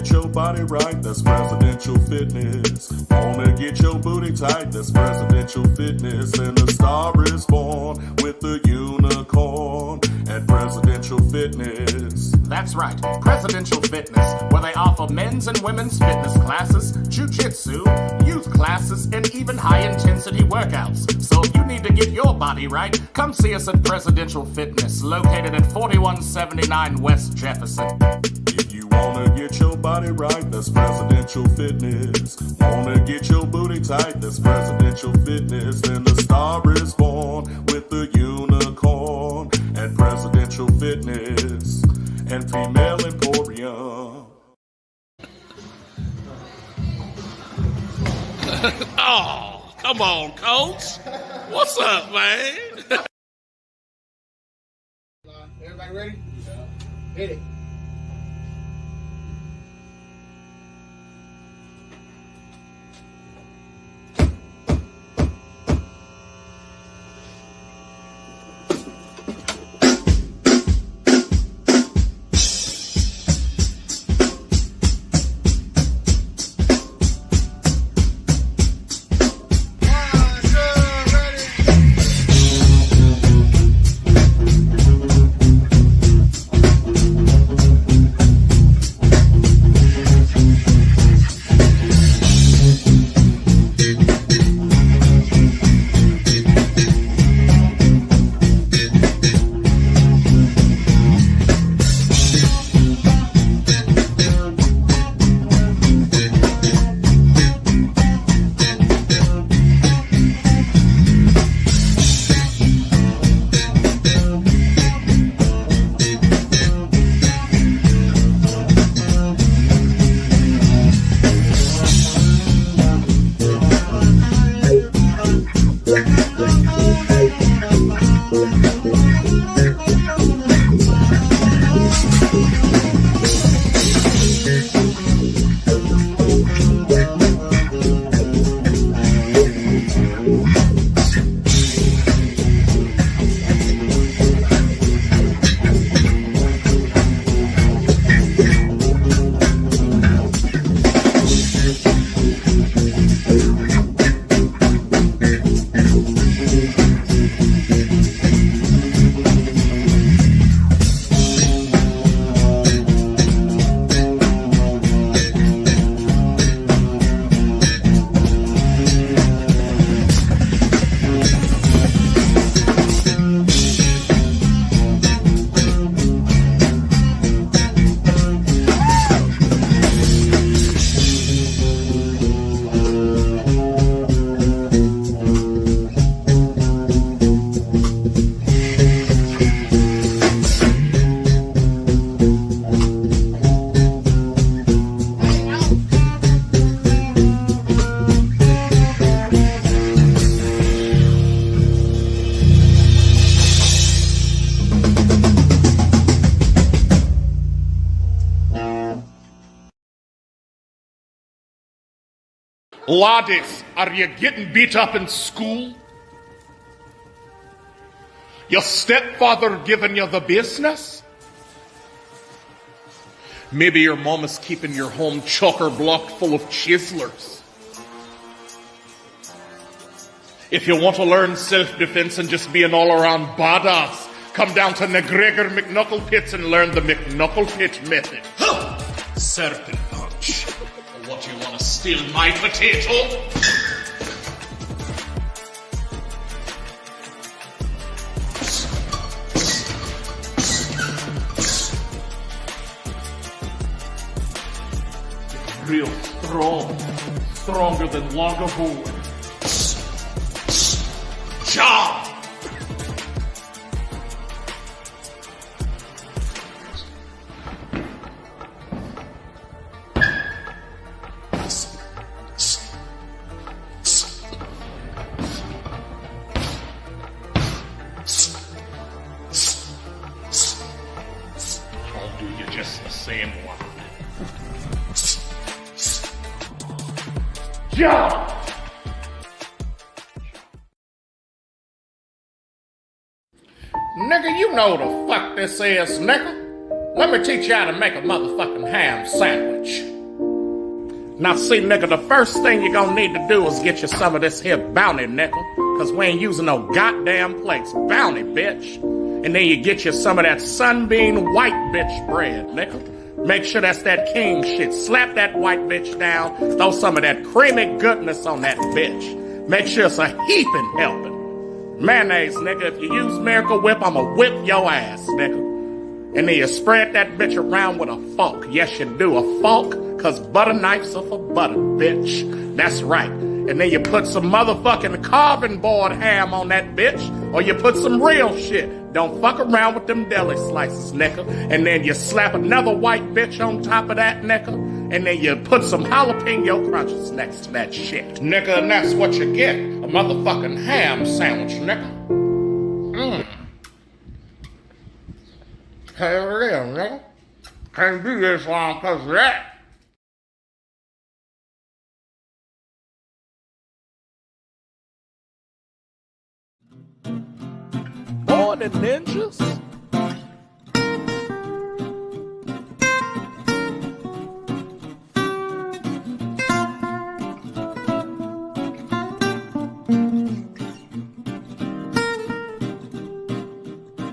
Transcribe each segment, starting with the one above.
get your body right, that's presidential fitness. Wanna get your booty tight, that's presidential fitness. And a star is born with a unicorn at presidential fitness. That's right, Presidential Fitness, where they offer men's and women's fitness classes, jiu-jitsu, youth classes, and even high-intensity workouts. So if you need to get your body right, come see us at Presidential Fitness, located at 4179 West Jefferson. If you wanna get your body right, that's presidential fitness. Wanna get your booty tight, that's presidential fitness. And the star is born with a unicorn at presidential fitness and Female Emporium. Oh, come on, Coach. What's up, man? Everybody ready? Yeah. Hit it. Laddies, are you getting beat up in school? Your stepfather giving you the business? Maybe your mom is keeping your home chocker-blocked full of chiselers. If you want to learn self-defense and just be an all-around badass, come down to McGregor McKnuckle Pits and learn the McKnuckle Pit method. Huh. Serpent punch. What, you want to steal my potato? Real strong. Stronger than Longavore. Job! I'll do you just the same one. Job! Nigga, you know the fuck this is, nigga. Let me teach you how to make a motherfucking ham sandwich. Now see, nigga, the first thing you're gonna need to do is get you some of this here bounty, nigga. Cause we ain't using no goddamn plates. Bounty, bitch. And then you get you some of that sunbeam white bitch bread, nigga. Make sure that's that king shit. Slap that white bitch down. Throw some of that creamy goodness on that bitch. Make sure it's a heaping helping. Mayonnaise, nigga. If you use Miracle Whip, I'ma whip your ass, nigga. And then you spread that bitch around with a fork. Yes, you do. A fork, cause butter knives are for butter, bitch. That's right. And then you put some motherfucking carving board ham on that bitch, or you put some real shit. Don't fuck around with them deli slices, nigga. And then you slap another white bitch on top of that, nigga. And then you put some jalapeno crunches next to that shit. Nigga, and that's what you get. A motherfucking ham sandwich, nigga. Hell yeah, nigga. Can't do this long cause of that. Morn'n Ninjas?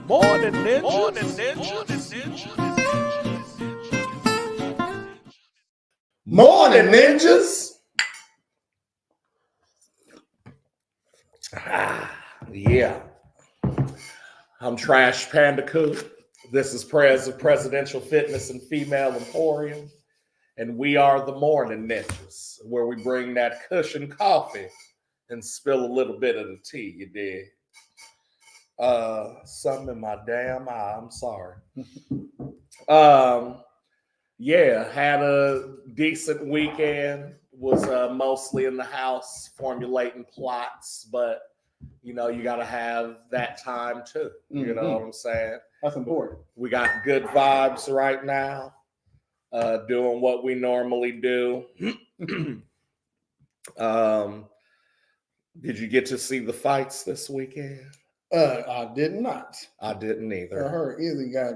Morn'n Ninjas? Morn'n Ninjas? Morn'n Ninjas? Yeah. I'm Trash Panda Cook. This is Prez of Presidential Fitness and Female Emporium. And we are the Morn'n Ninjas, where we bring that Kush Koffee and spill a little bit of the tea, you dig? Something in my damn eye, I'm sorry. Yeah, had a decent weekend. Was mostly in the house formulating plots, but you know, you got to have that time too. You know what I'm saying? That's important. We got good vibes right now, doing what we normally do. Did you get to see the fights this weekend? I did not. I didn't either. I heard Izzy got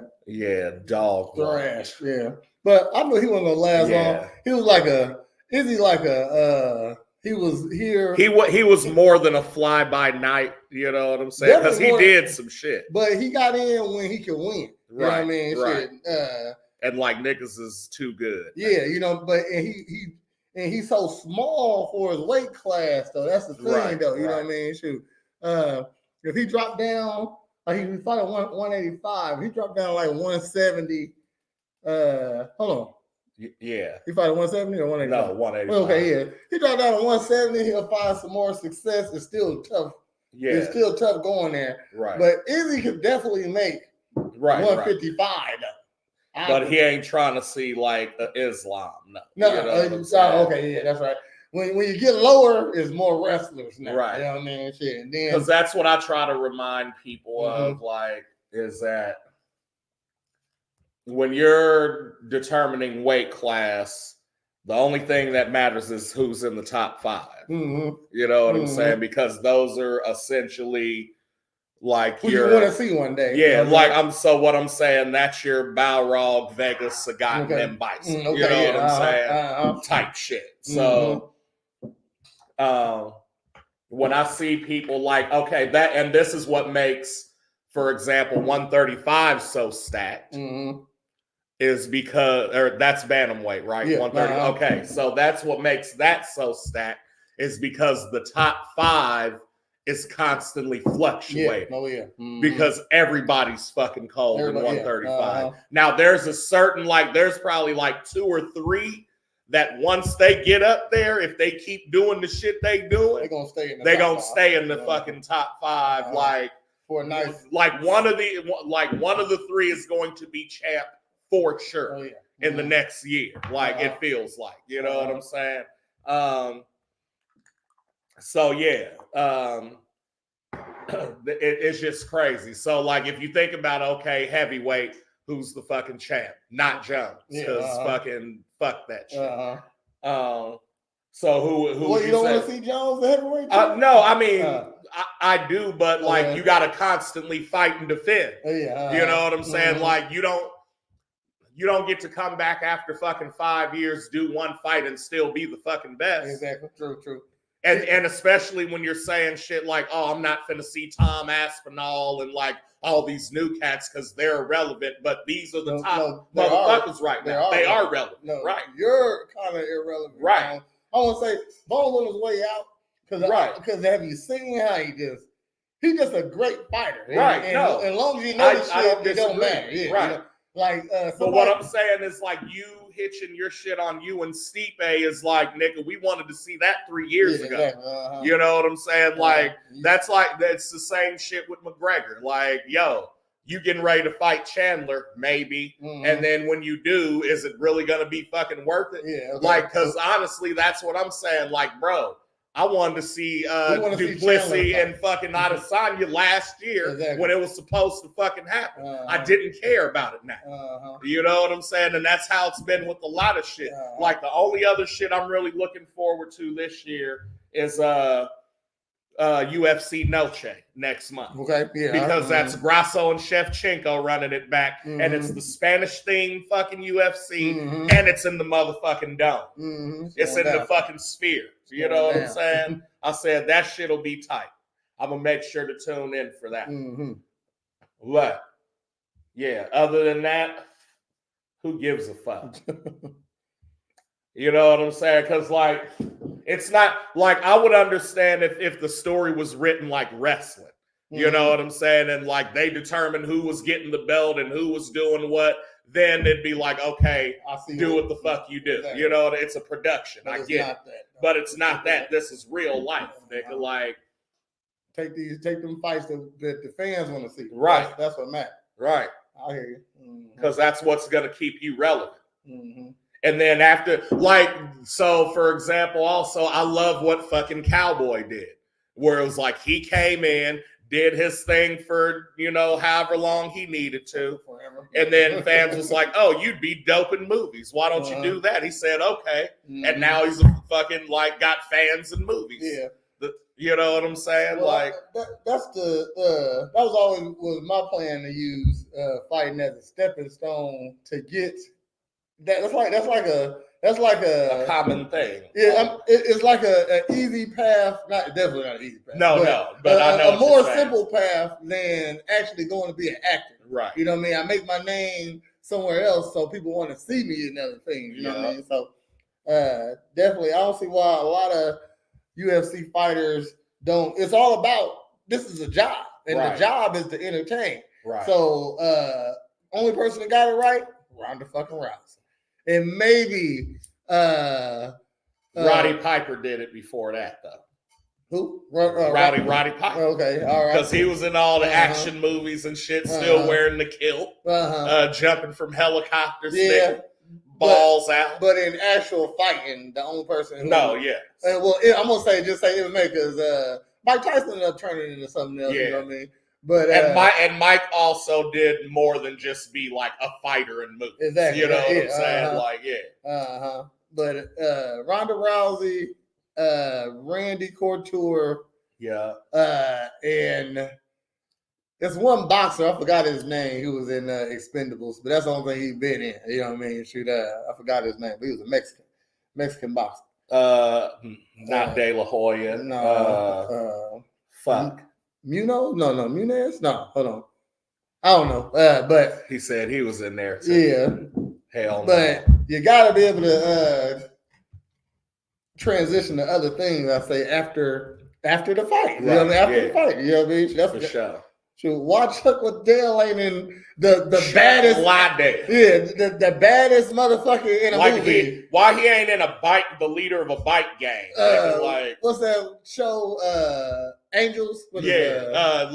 dog thrashed. Yeah, but I knew he wasn't gonna last long. He was like he was here. He was more than a fly by night. You know what I'm saying? Because he did some shit. But he got in when he could win. You know what I mean? Right. Shit. And like niggas is too good. Yeah, you know, but he's so small for his weight class though. That's the thing though. You know what I mean? Shoot. If he dropped down, like he fought at 185, he dropped down like 170. Hold on. Yeah. He fought at 170 or 185? No, 185. Well, okay, yeah. He dropped down to 170. He'll find some more success. It's still tough. Yeah. It's still tough going there. Right. But Izzy could definitely make 155 though. But he ain't trying to see like Islam. No, you know okay, yeah, that's right. When you get lower, it's more wrestlers now. Right. You know what I mean? Shit. Because that's what I try to remind people of, like, is that when you're determining weight class, the only thing that matters is who's in the top 5. You know what I'm saying? Because those are essentially like who you want to see one day. Yeah, like what I'm saying, that's your Balrog, Vegas, Sagat, and Bison. You know what I'm saying? Type shit. So when I see people like, okay, and this is what makes, for example, 135 so stacked, is because, or that's bantamweight, right? Yeah, 130. Okay, so that's what makes that so stacked, is because the top 5 is constantly fluctuating. Because everybody's fucking cold in 135. Now there's a certain, there's probably 2 or 3 that once they get up there, if they keep doing the shit they doing, they're gonna stay in the fucking top 5. For a nice, one of the 3 is going to be champ for sure in the next year. It feels like, you know what I'm saying? So yeah, it's just crazy. So if you think about, okay, heavyweight, who's the fucking champ? Not Jones, because fucking fuck that shit. So who? Well, you don't want to see Jones the heavyweight? No, I mean I do, but you got to constantly fight and defend. You know what I'm saying? You don't. you don't get to come back after fucking 5 years, do one fight, and still be the fucking best. Exactly. True. And especially when you're saying shit like, oh, I'm not finna see Tom Aspinall and like all these new cats because they're irrelevant, but these are the top motherfuckers right now. They are relevant. No, right. You're kind of irrelevant. Right. I want to say Bones on his way out because have you seen how he's just a great fighter. Right. And as long as you know this shit, it don't matter. Yeah, right. You know? Like, but what I'm saying is like you hitching your shit on you and Stipe is like, nigga, we wanted to see that 3 years ago. Exactly. You know what I'm saying? Like, that's the same shit with McGregor. Like, yo, you getting ready to fight Chandler, maybe. Mm-hmm. And then when you do, is it really going to be fucking worth it? Yeah. Okay. Like, because honestly, that's what I'm saying. Like, bro, I wanted to see Duplessis and fucking Adesanya last year when it was supposed to fucking happen. I didn't care about it now. You know what I'm saying? And that's how it's been with a lot of shit. Like the only other shit I'm really looking forward to this year is UFC Noche next month. Okay, yeah. Because that's Grasso and Shevchenko running it back, and it's the Spanish themed fucking UFC, and it's in the motherfucking dome. It's in the fucking sphere. You know what I'm saying? I said that shit'll be tight. I'm gonna make sure to tune in for that. But yeah, other than that, who gives a fuck? You know what I'm saying? Because like, it's not like I would understand if the story was written like wrestling. You know what I'm saying? And like they determined who was getting the belt and who was doing what. Then it'd be like, okay, do what the fuck you do. Exactly. You know, it's a production. I get it. But it's not that. This is real life, nigga. Like, take them fights that the fans want to see. Right. That's what matters. Right. I hear you. Because that's what's gonna keep you relevant. And then after, like, so for example, also I love what fucking Cowboy did, where it was like he came in, did his thing for, you know, however long he needed to. Forever. And then fans was like, oh, you'd be dope in movies. Why don't you do that? He said, okay. And now he's fucking like got fans in movies. Yeah. You know what I'm saying? Well, like that was always my plan to use fighting as a stepping stone to get that. That's like a common thing. Yeah, it's like an easy path. Definitely not an easy path. But I know a more simple path than actually going to be an actor. Right. You know what I mean? I make my name somewhere else so people want to see me in other things. You know what I mean? So definitely, I don't see why a lot of UFC fighters don't. It's all about this is a job, and the job is to entertain. Right. So only person that got it right, Ronda fucking Rousey. And maybe Roddy Piper did it before that, though. Who? Roddy Piper. Okay, all right. Because he was in all the action movies and shit, still wearing the kilt, jumping from helicopters, balls out. But in actual fighting, the only person who... No, yeah. Well, I'm going to just say MMA because Mike Tyson ended up turning into something else, you know what I mean? But Mike also did more than just be like a fighter in movies. Exactly. You know what I'm saying? Like, But Ronda Rousey, Randy Couture, and there's one boxer, I forgot his name, who was in Expendables, but that's the only thing he's been in. You know what I mean? Shoot, I forgot his name, but he was a Mexican boxer. Not De La Hoya. No. Fuck. Munoz? No, Munez? No, hold on. I don't know. But he said he was in there too. Yeah. Hell no. But you gotta be able to transition to other things, I say, after the fight. You know what I mean? After the fight. You know what I mean? That's for sure. So watch Chuck Liddell ain't in the baddest. Yeah, the baddest motherfucker in a movie. Why he ain't in the leader of a bike gang? What's that show? Angels? Hell's Angels.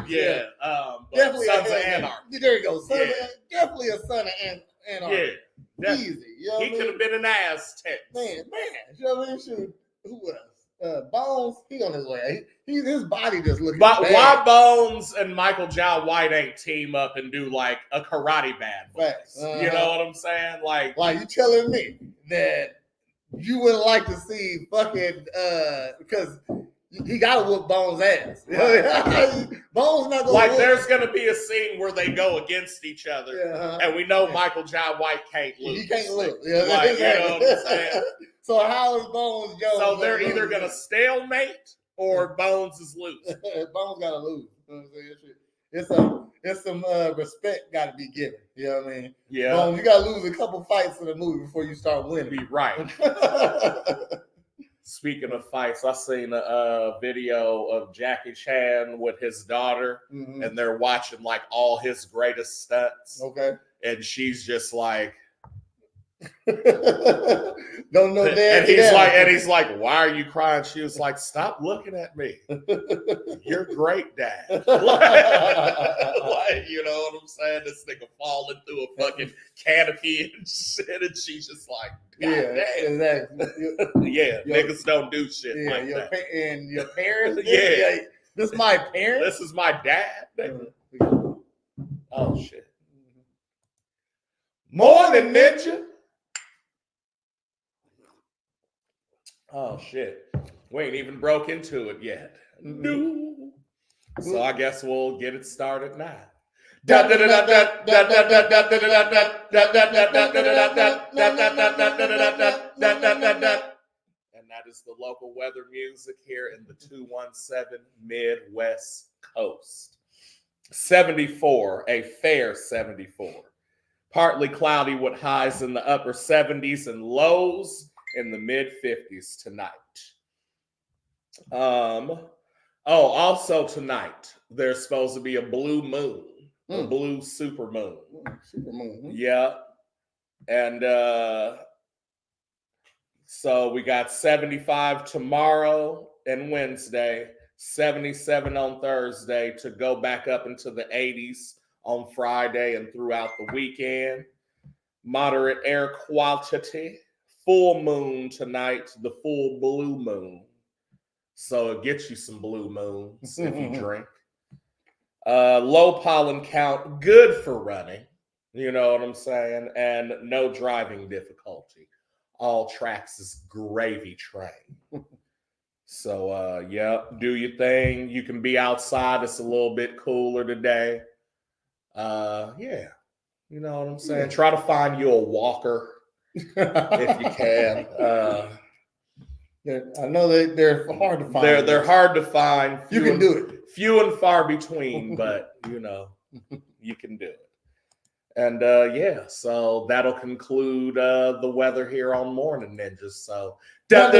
Yeah. Definitely Sons of Anarchy. There you go. Definitely a son of Anarchy. Yeah. Easy. You know he could have been an Aztec. Man. You know what I mean? Who else? Bones, he on his way. His body just looking bad. Why Bones and Michael Jai White ain't team up and do like a karate bad boys? You know what I'm saying? Like you telling me that you wouldn't like to see fucking because he got to whoop Bones' ass. Bones not gonna Like, whoop. there's going to be a scene where they go against each other, and we know Michael Jai White can't lose. He can't lose. Like, you know what I'm saying? So how is Bones Jones? So they're either going to stalemate or Bones is loose. Bones got to lose. You know what I'm saying? It's some respect got to be given. You know what I mean? Yeah. Bones, you got to lose a couple fights in the movie before you start winning. Be right. Speaking of fights, I seen a video of Jackie Chan with his daughter, and they're watching like all his greatest stunts. Okay. And she's just like, don't know that. And he's like, why are you crying? She was like, stop looking at me. You're great, Dad. Like, you know what I'm saying? This nigga falling through a fucking canopy and shit, and she's just like, God damn. Exactly. Niggas don't do shit like that. And your parents? Yeah. This is my parents? This is my dad. Oh, shit. Morn'n Ninja. Oh, shit. We ain't even broke into it yet. No. So I guess we'll get it started now. And that is the local weather music here in the 217 Midwest Coast. 74, a fair 74. Partly cloudy with highs in the upper 70s and lows in the mid 50s tonight. Also tonight, there's supposed to be a blue moon, a blue super moon. Super moon. Yeah. And so we got 75 tomorrow and Wednesday, 77 on Thursday to go back up into the 80s on Friday and throughout the weekend. Moderate air quality. Full moon tonight, the full blue moon. So it gets you some blue moons if you drink. Low pollen count, good for running. You know what I'm saying? And no driving difficulty. All tracks is gravy train. So, do your thing. You can be outside. It's a little bit cooler today. You know what I'm saying? Yeah. Try to find you a walker if you can. I know they're hard to find. They're hard to find. You can do it. Few and far between, but you know, you can do it. And so that'll conclude the weather here on Morn'n Ninjas. So and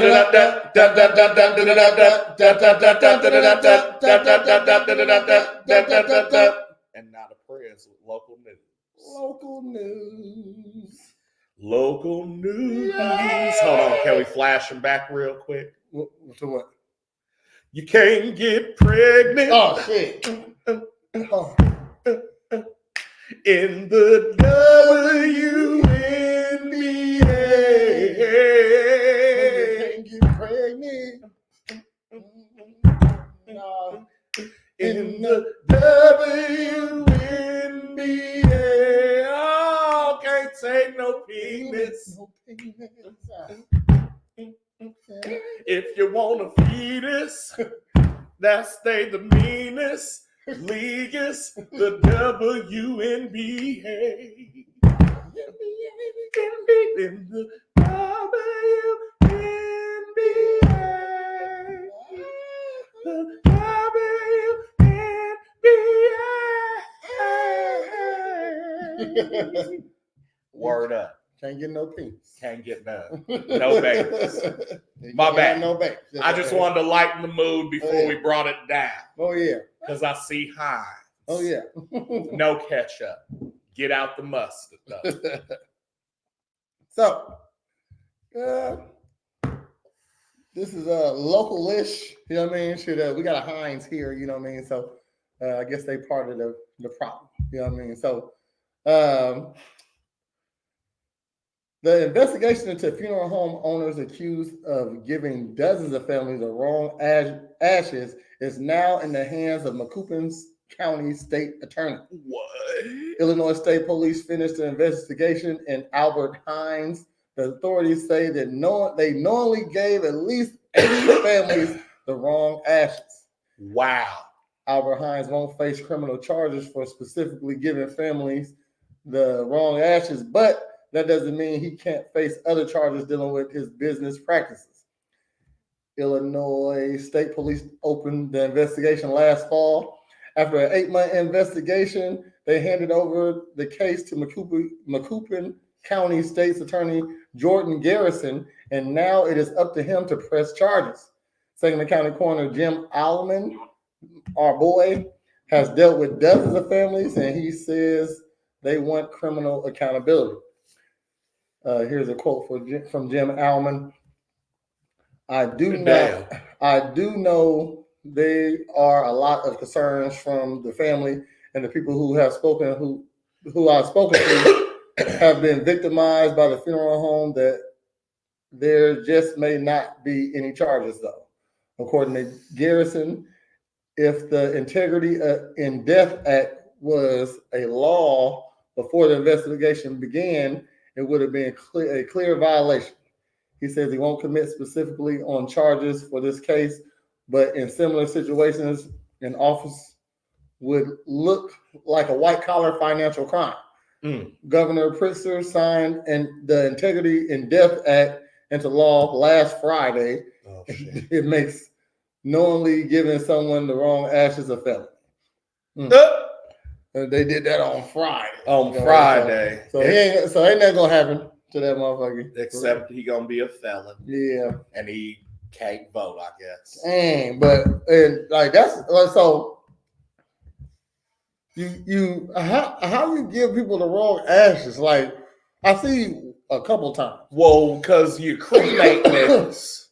now the prayers with local news. Local news. Yes. Hold on, can we flash them back real quick? To what? You can't get pregnant. Oh shit. In the WNBA. You can't get pregnant. No. In the WNBA. Oh, can't take no penis. If you want a fetus, that's they the meanest. League is the WNBA. In the WNBA. The WNBA. Word up. Can't get no penis. Can't get none. No babies. My bad. No babies. I just wanted to lighten the mood before we brought it down. Oh, yeah. Because I see Heinz. Oh, yeah. No ketchup. Get out the mustard, though. So, this is local-ish. You know what I mean? We got a Heinz here. You know what I mean? So, I guess they part of the problem. You know what I mean? So, the investigation into funeral home owners accused of giving dozens of families the wrong ashes is now in the hands of Macoupin County State Attorney. What? Illinois State Police finished the investigation in Albert Hines. The authorities say that they knowingly gave at least 80 families the wrong ashes. Wow. Albert Hines won't face criminal charges for specifically giving families the wrong ashes, but that doesn't mean he can't face other charges dealing with his business practices. Illinois State Police opened the investigation last fall. After an 8-month investigation, they handed over the case to Macoupin County State's Attorney Jordan Garrison, and now it is up to him to press charges. Second County Coroner Jim Allman, our boy, has dealt with dozens of families, and he says they want criminal accountability. Here's a quote from Jim Allman. I do know there are a lot of concerns from the family and the people who I've spoken to have been victimized by the funeral home, that there just may not be any charges, though. According to Garrison, if the Integrity in Death Act was a law before the investigation began, it would have been a clear violation. He says he won't commit specifically on charges for this case, but in similar situations, an office would look like a white-collar financial crime. Governor Pritzker signed the Integrity in Death Act into law last Friday. Oh, shit. It makes knowingly giving someone the wrong ashes a felony. They did that on Friday. Friday. So ain't that gonna happen to that motherfucker. Except he gonna be a felon. Yeah. And he can't vote, I guess. Dang, but like that's so you how you give people the wrong ashes? Like I see a couple times. Well, because you cremate niggas.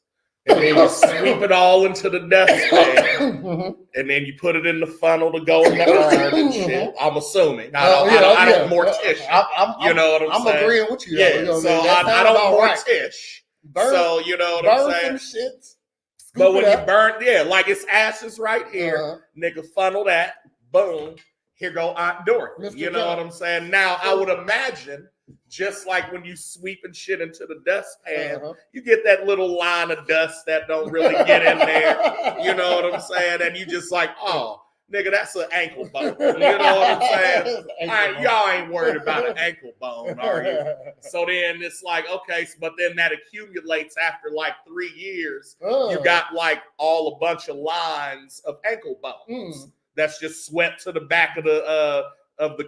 And then you sweep it all into the dustpan, and then you put it in the funnel to go in the urn and shit. I'm assuming. I don't mortician. You know what I'm saying? I'm agreeing with you. Yeah, so I don't mortish. Burn, so you know what I'm saying? Some shit, but when you burn, like it's ashes right here, nigga, funnel that, boom, here go Aunt Dorothy. You know what I'm saying? Now I would imagine, just like when you sweeping shit into the dustpan, you get that little line of dust that don't really get in there. You know what I'm saying? And you just like, oh, nigga, that's an ankle bone. You know what I'm saying? All right, y'all ain't worried about an ankle bone, are you? So then it's like, okay, but then that accumulates after like 3 years. You got like a bunch of lines of ankle bones that's just swept to the back of the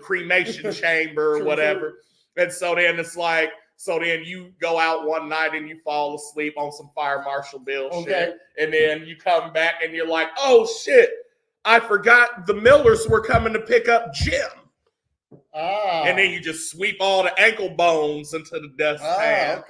cremation chamber or whatever. And so then it's like, so then you go out one night and you fall asleep on some fire marshal bill shit. And then you come back and you're like, oh shit, I forgot the Millers were coming to pick up Jim. And then you just sweep all the ankle bones into the dustpan,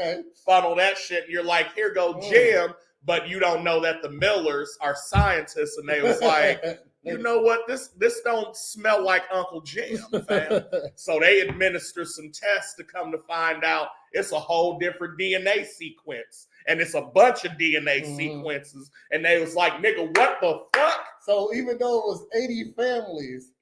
funnel that shit, and you're like, here go Jim. But you don't know that the Millers are scientists, and they was like, you know what, this don't smell like Uncle Jim, fam. So they administer some tests to come to find out it's a whole different DNA sequence. And it's a bunch of DNA sequences. And they was like, nigga, what the fuck? So even though it was 80 families,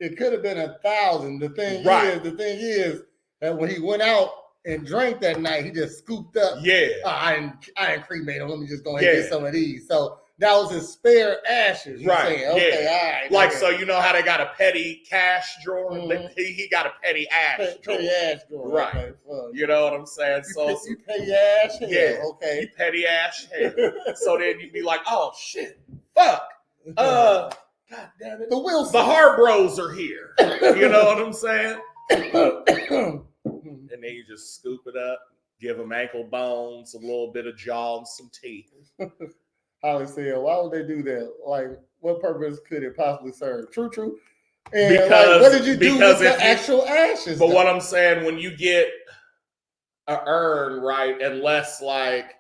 it could have been 1,000. The thing is that when he went out and drank that night, he just scooped up. Yeah. I didn't cremate him. Let me just go ahead and get some of these. So that was his spare ashes. Right. Okay, all right. Like, so you know how they got a petty cash drawer? He got a petty ash drawer. Petty ash drawer. Right. Okay, you know what I'm saying? You petty ash? Yeah. Okay. You petty ash hair. So then you'd be like, oh, shit. Fuck. God damn it. The Wilson. The Harbros are here. You know what I'm saying? And then you just scoop it up, give them ankle bones, a little bit of jaw, and some teeth. Holly said, why would they do that? Like, what purpose could it possibly serve? True. And because, what did you do with the actual ashes? But what I'm saying, when you get an urn, right, unless like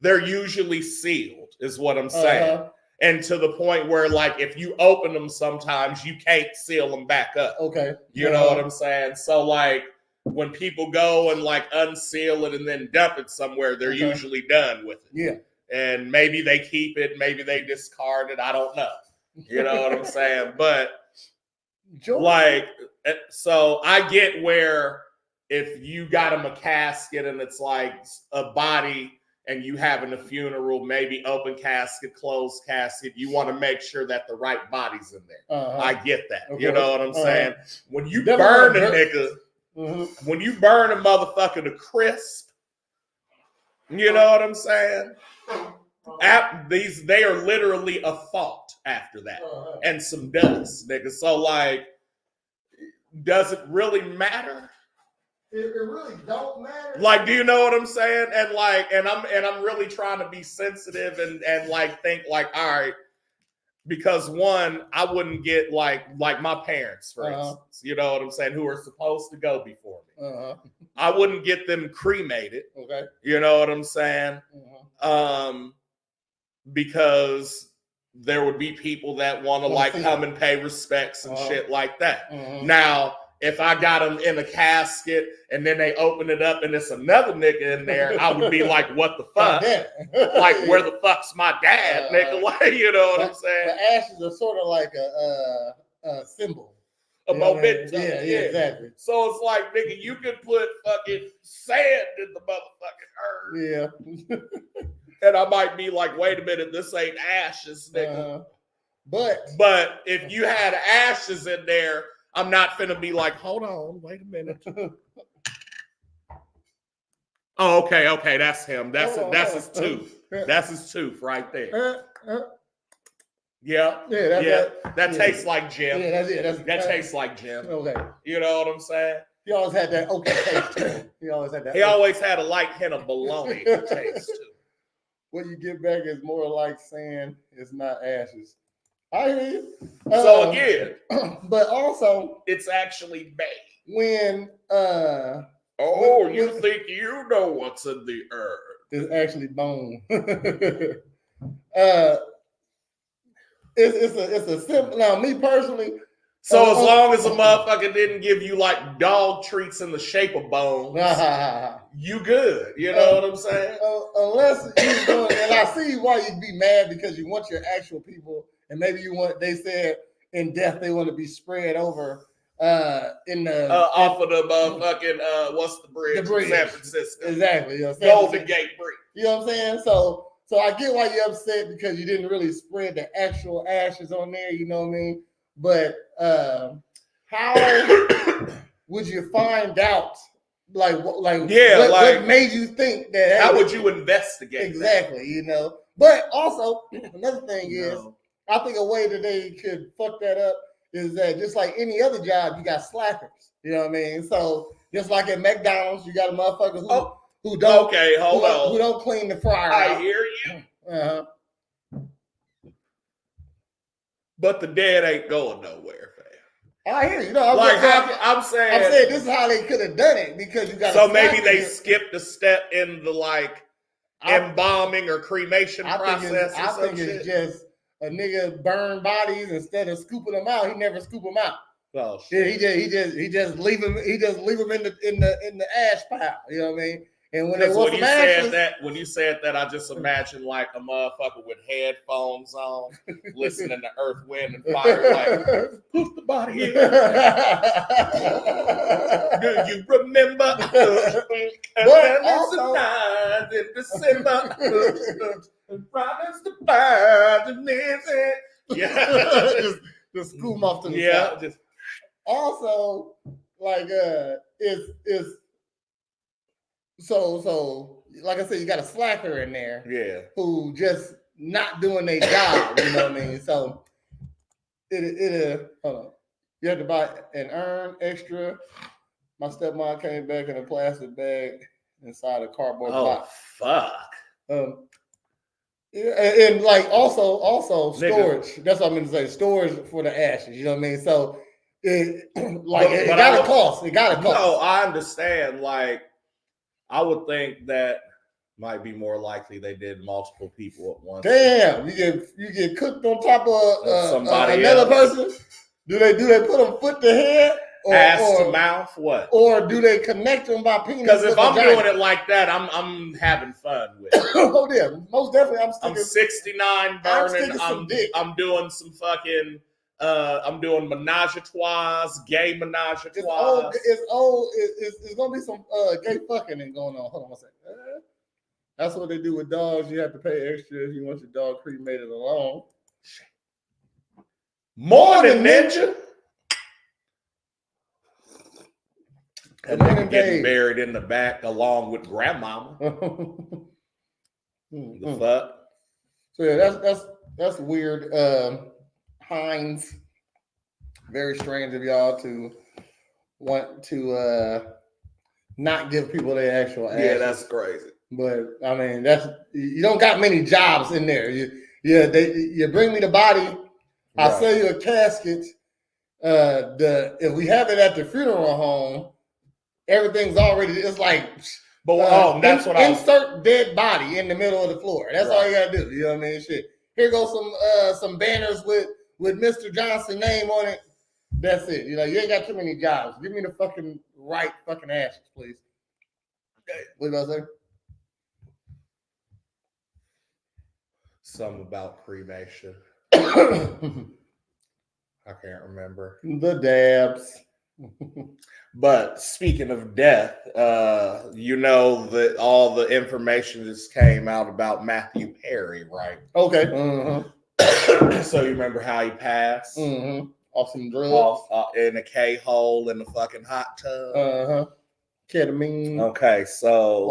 they're usually sealed, is what I'm saying. And to the point where, like, if you open them sometimes, you can't seal them back up. Okay. You know what I'm saying? So, like, when people go and, like, unseal it and then dump it somewhere, they're usually done with it. Yeah. And maybe they keep it, maybe they discard it. I don't know. You know what I'm saying? But, like, so I get where if you got them a casket and it's, like, a body and you having a funeral, maybe open casket, closed casket, you want to make sure that the right body's in there. I get that. Okay. You know what I'm saying? When you burn a nigga, when you burn a motherfucker to crisp, you know what I'm saying? They are literally a thought after that, and some dust, nigga. So like, does it really matter? It really don't matter. Like, do you know what I'm saying? And like, and I'm really trying to be sensitive and like think like, all right, because one, I wouldn't get like my parents, for instance, you know what I'm saying, who are supposed to go before me. I wouldn't get them cremated. Okay. You know what I'm saying? Because there would be people that want to like come and pay respects and shit like that. Now, if I got them in a casket and then they open it up and it's another nigga in there, I would be like, what the fuck? Like, where the fuck's my dad, nigga? Like, you know what I'm saying? The ashes are sort of like a symbol. A momentum. Yeah, exactly. So it's like, nigga, you could put fucking sand in the motherfucking earth. Yeah. And I might be like, wait a minute, this ain't ashes, nigga. But if you had ashes in there, I'm not finna be like, hold on, wait a minute. Oh, okay, that's him. That's his tooth. That's his tooth right there. Yeah. That tastes like Jim. Yeah, that's it. That tastes like Jim. Okay. You know what I'm saying? He always had that taste to him. He always had a light hint of bologna taste to him. What you get back is more like saying it's not ashes. I hear you. So again, but also it's actually bad. When you think you know what's in the earth? It's actually bone. It's a simple. Now, me personally. So as long as a motherfucker didn't give you like dog treats in the shape of bones, you good. You know what I'm saying? Unless you're doing, and I see why you'd be mad because you want your actual people, and maybe you want. They said in death they want to be spread over in the off of the motherfucking what's the bridge? San Francisco. Exactly. Golden Gate Bridge. You know what I'm saying? So I get why you're upset because you didn't really spread the actual ashes on there. You know what I mean? But how would you find out? What made you think that? How would you investigate? Exactly, that? You know. But also, another thing is, I think a way that they could fuck that up is that just like any other job, you got slackers. You know what I mean? So just like at McDonald's, you got a motherfucker who don't. Okay, hold on. Who don't clean the fryer? I hear you. But the dead ain't going nowhere, fam. I hear you. No, I'm saying this is how they could have done it because you got. So maybe they skipped a step in the embalming or cremation process. I think it's just a nigga burn bodies instead of scooping them out. He never scoop them out. Oh shit. Yeah, he just leave them. He just leave them in the ash pile. You know what I mean? And when you said that, I just imagined like a motherfucker with headphones on, listening to Earth, Wind, and Fire, like, put the body in. Do you remember? But also, in December, and promise to buy the music. Yeah, just scoop them off to the side. Just also it's. So, like I said, you got a slacker in there, who just not doing their job. You know what I mean? So, hold on. You have to buy an urn extra. My stepmom came back in a plastic bag inside a cardboard box. Fuck. And also storage. Nigga. That's what I'm going to say. Storage for the ashes. You know what I mean? So, it got to cost. It got to cost. No, I understand. I would think that might be more likely they did multiple people at once. Damn, you get cooked on top of another person. Do they put them foot to head, ass to mouth? What? Or do they connect them by penis? Because if I'm doing it like that, I'm having fun with it. Oh yeah, most definitely. I'm 69 burning. I'm doing some fucking. I'm doing menage-a-trois, gay menage-a-trois. It's gonna be some gay fucking going on. Hold on one second. That's what they do with dogs. You have to pay extra if you want your dog cremated alone. Morn'n Ninja. And then getting buried in the back along with grandmama. The fuck? So yeah, that's weird. Heinz. Very strange of y'all to want to not give people their actual ashes. Yeah, that's crazy. But I mean, you don't got many jobs in there. You bring me the body, I'll sell you a casket. If we have it at the funeral home, everything's already. It's like, that's what I insert dead body in the middle of the floor. That's all you gotta do. You know what I mean? Shit. Here goes some banners with Mr. Johnson's name on it. That's it. You ain't got too many jobs. Give me the fucking right fucking ashes, please. What about say? Something about cremation. I can't remember. The dabs. But speaking of death, that all the information just came out about Matthew Perry, right? Okay. So you remember how he passed? Off some drugs. In a K-hole in the fucking hot tub. Ketamine. Okay, so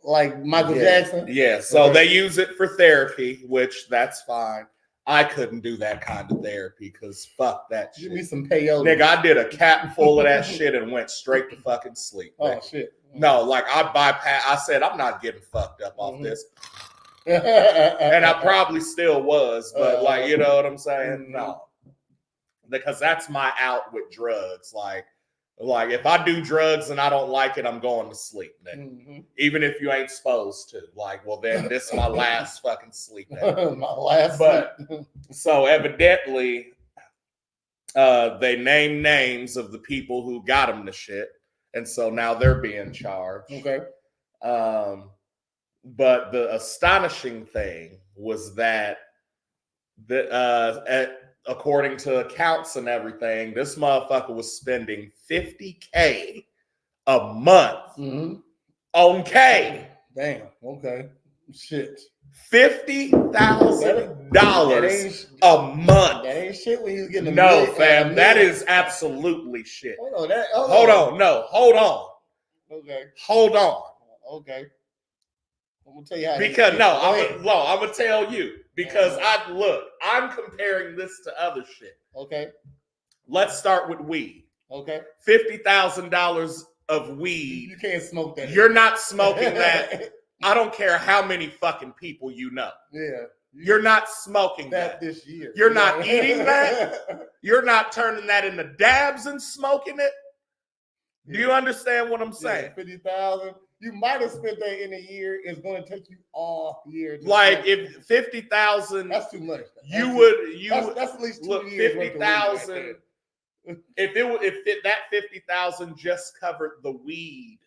like Michael Jackson. Yeah, so they use it for therapy, which that's fine. I couldn't do that kind of therapy because fuck that shit. Give me some peyote. Nigga, I did a cap full of that shit and went straight to fucking sleep. Oh, shit. No, I said, I'm not getting fucked up off this. And I probably still was, but you know what I'm saying? No. Because that's my out with drugs. Like if I do drugs and I don't like it, I'm going to sleep, nigga. Even if you ain't supposed to. Then this is my last fucking sleep. My last sleep. So evidently, they named names of the people who got him the shit. And so now they're being charged. Okay. But the astonishing thing was that according to accounts and everything, this motherfucker was spending $50K a month on K. Damn. Okay. Shit. $50,000 a month. That ain't shit when you get No, fam. That is absolutely shit. Hold on. No, hold on. Okay. Hold on. Okay. I'm gonna tell you how. Because I'm gonna tell you because I'm comparing this to other shit. Okay. Let's start with weed. Okay. $50,000 of weed. You can't smoke that. You're not smoking that. I don't care how many fucking people you know. Yeah. You're not smoking that this year. You're not eating that. You're not turning that into dabs and smoking it. Yeah. Do you understand what I'm saying? 50,000. You might have spent that in a year. It's going to take you all year. If 50,000, that's too much. That's at least 2 years. 50,000. If that 50,000 just covered the weed,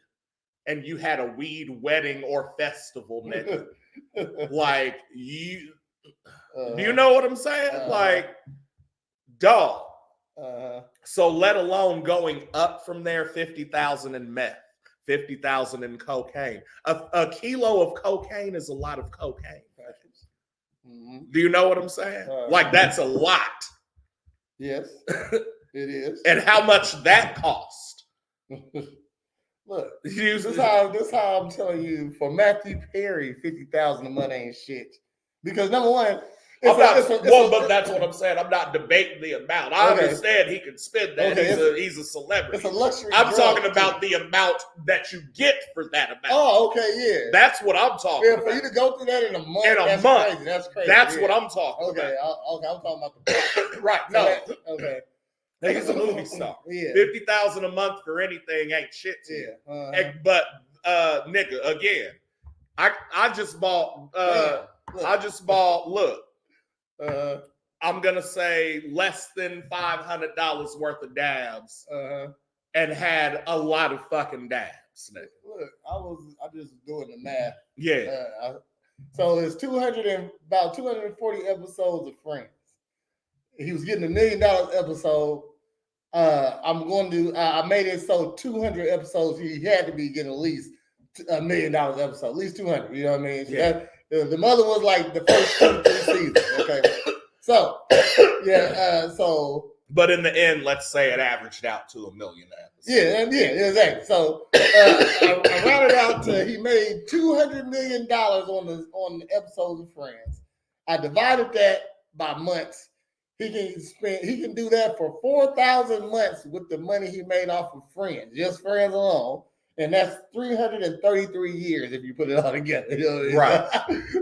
and you had a weed wedding or festival, nigga, do you know what I'm saying? Dog. So let alone going up from there, 50,000 in meth. 50,000 in cocaine. A kilo of cocaine is a lot of cocaine. Do you know what I'm saying? That's a lot. Yes, it is. And how much that cost? Look, this is how I'm telling you. For Matthew Perry, 50,000 a month ain't shit. Because number one, but that's what I'm saying. I'm not debating the amount. I understand he can spend that. He's a celebrity. It's a luxury. I'm talking about the amount that you get for that amount. Oh, okay, yeah. That's what I'm talking about. For you to go through that in a month, crazy. That's crazy. That's what I'm talking about. Okay, I'm talking about the right. No. Okay. He's a movie star. Yeah. 50,000 a month for anything ain't shit to you. But nigga, again, I just bought look. I'm gonna say less than $500 worth of dabs, and had a lot of fucking dabs. Nigga. Look, I just doing the math. Yeah. So it's about 240 episodes of Friends. He was getting $1 million episode. I made it so 200 episodes. He had to be getting at least $1 million episode, at least 200. You know what I mean? Yeah. The mother was like the first 2-3 seasons. Okay, so yeah, But in the end, let's say it averaged out to $1 million. Yeah, exactly. So I rounded out to he made $200 million on the episodes of Friends. I divided that by months. He can do that for 4,000 months with the money he made off of Friends, just Friends alone. And that's 333 years if you put it all together. You know what I mean? Right.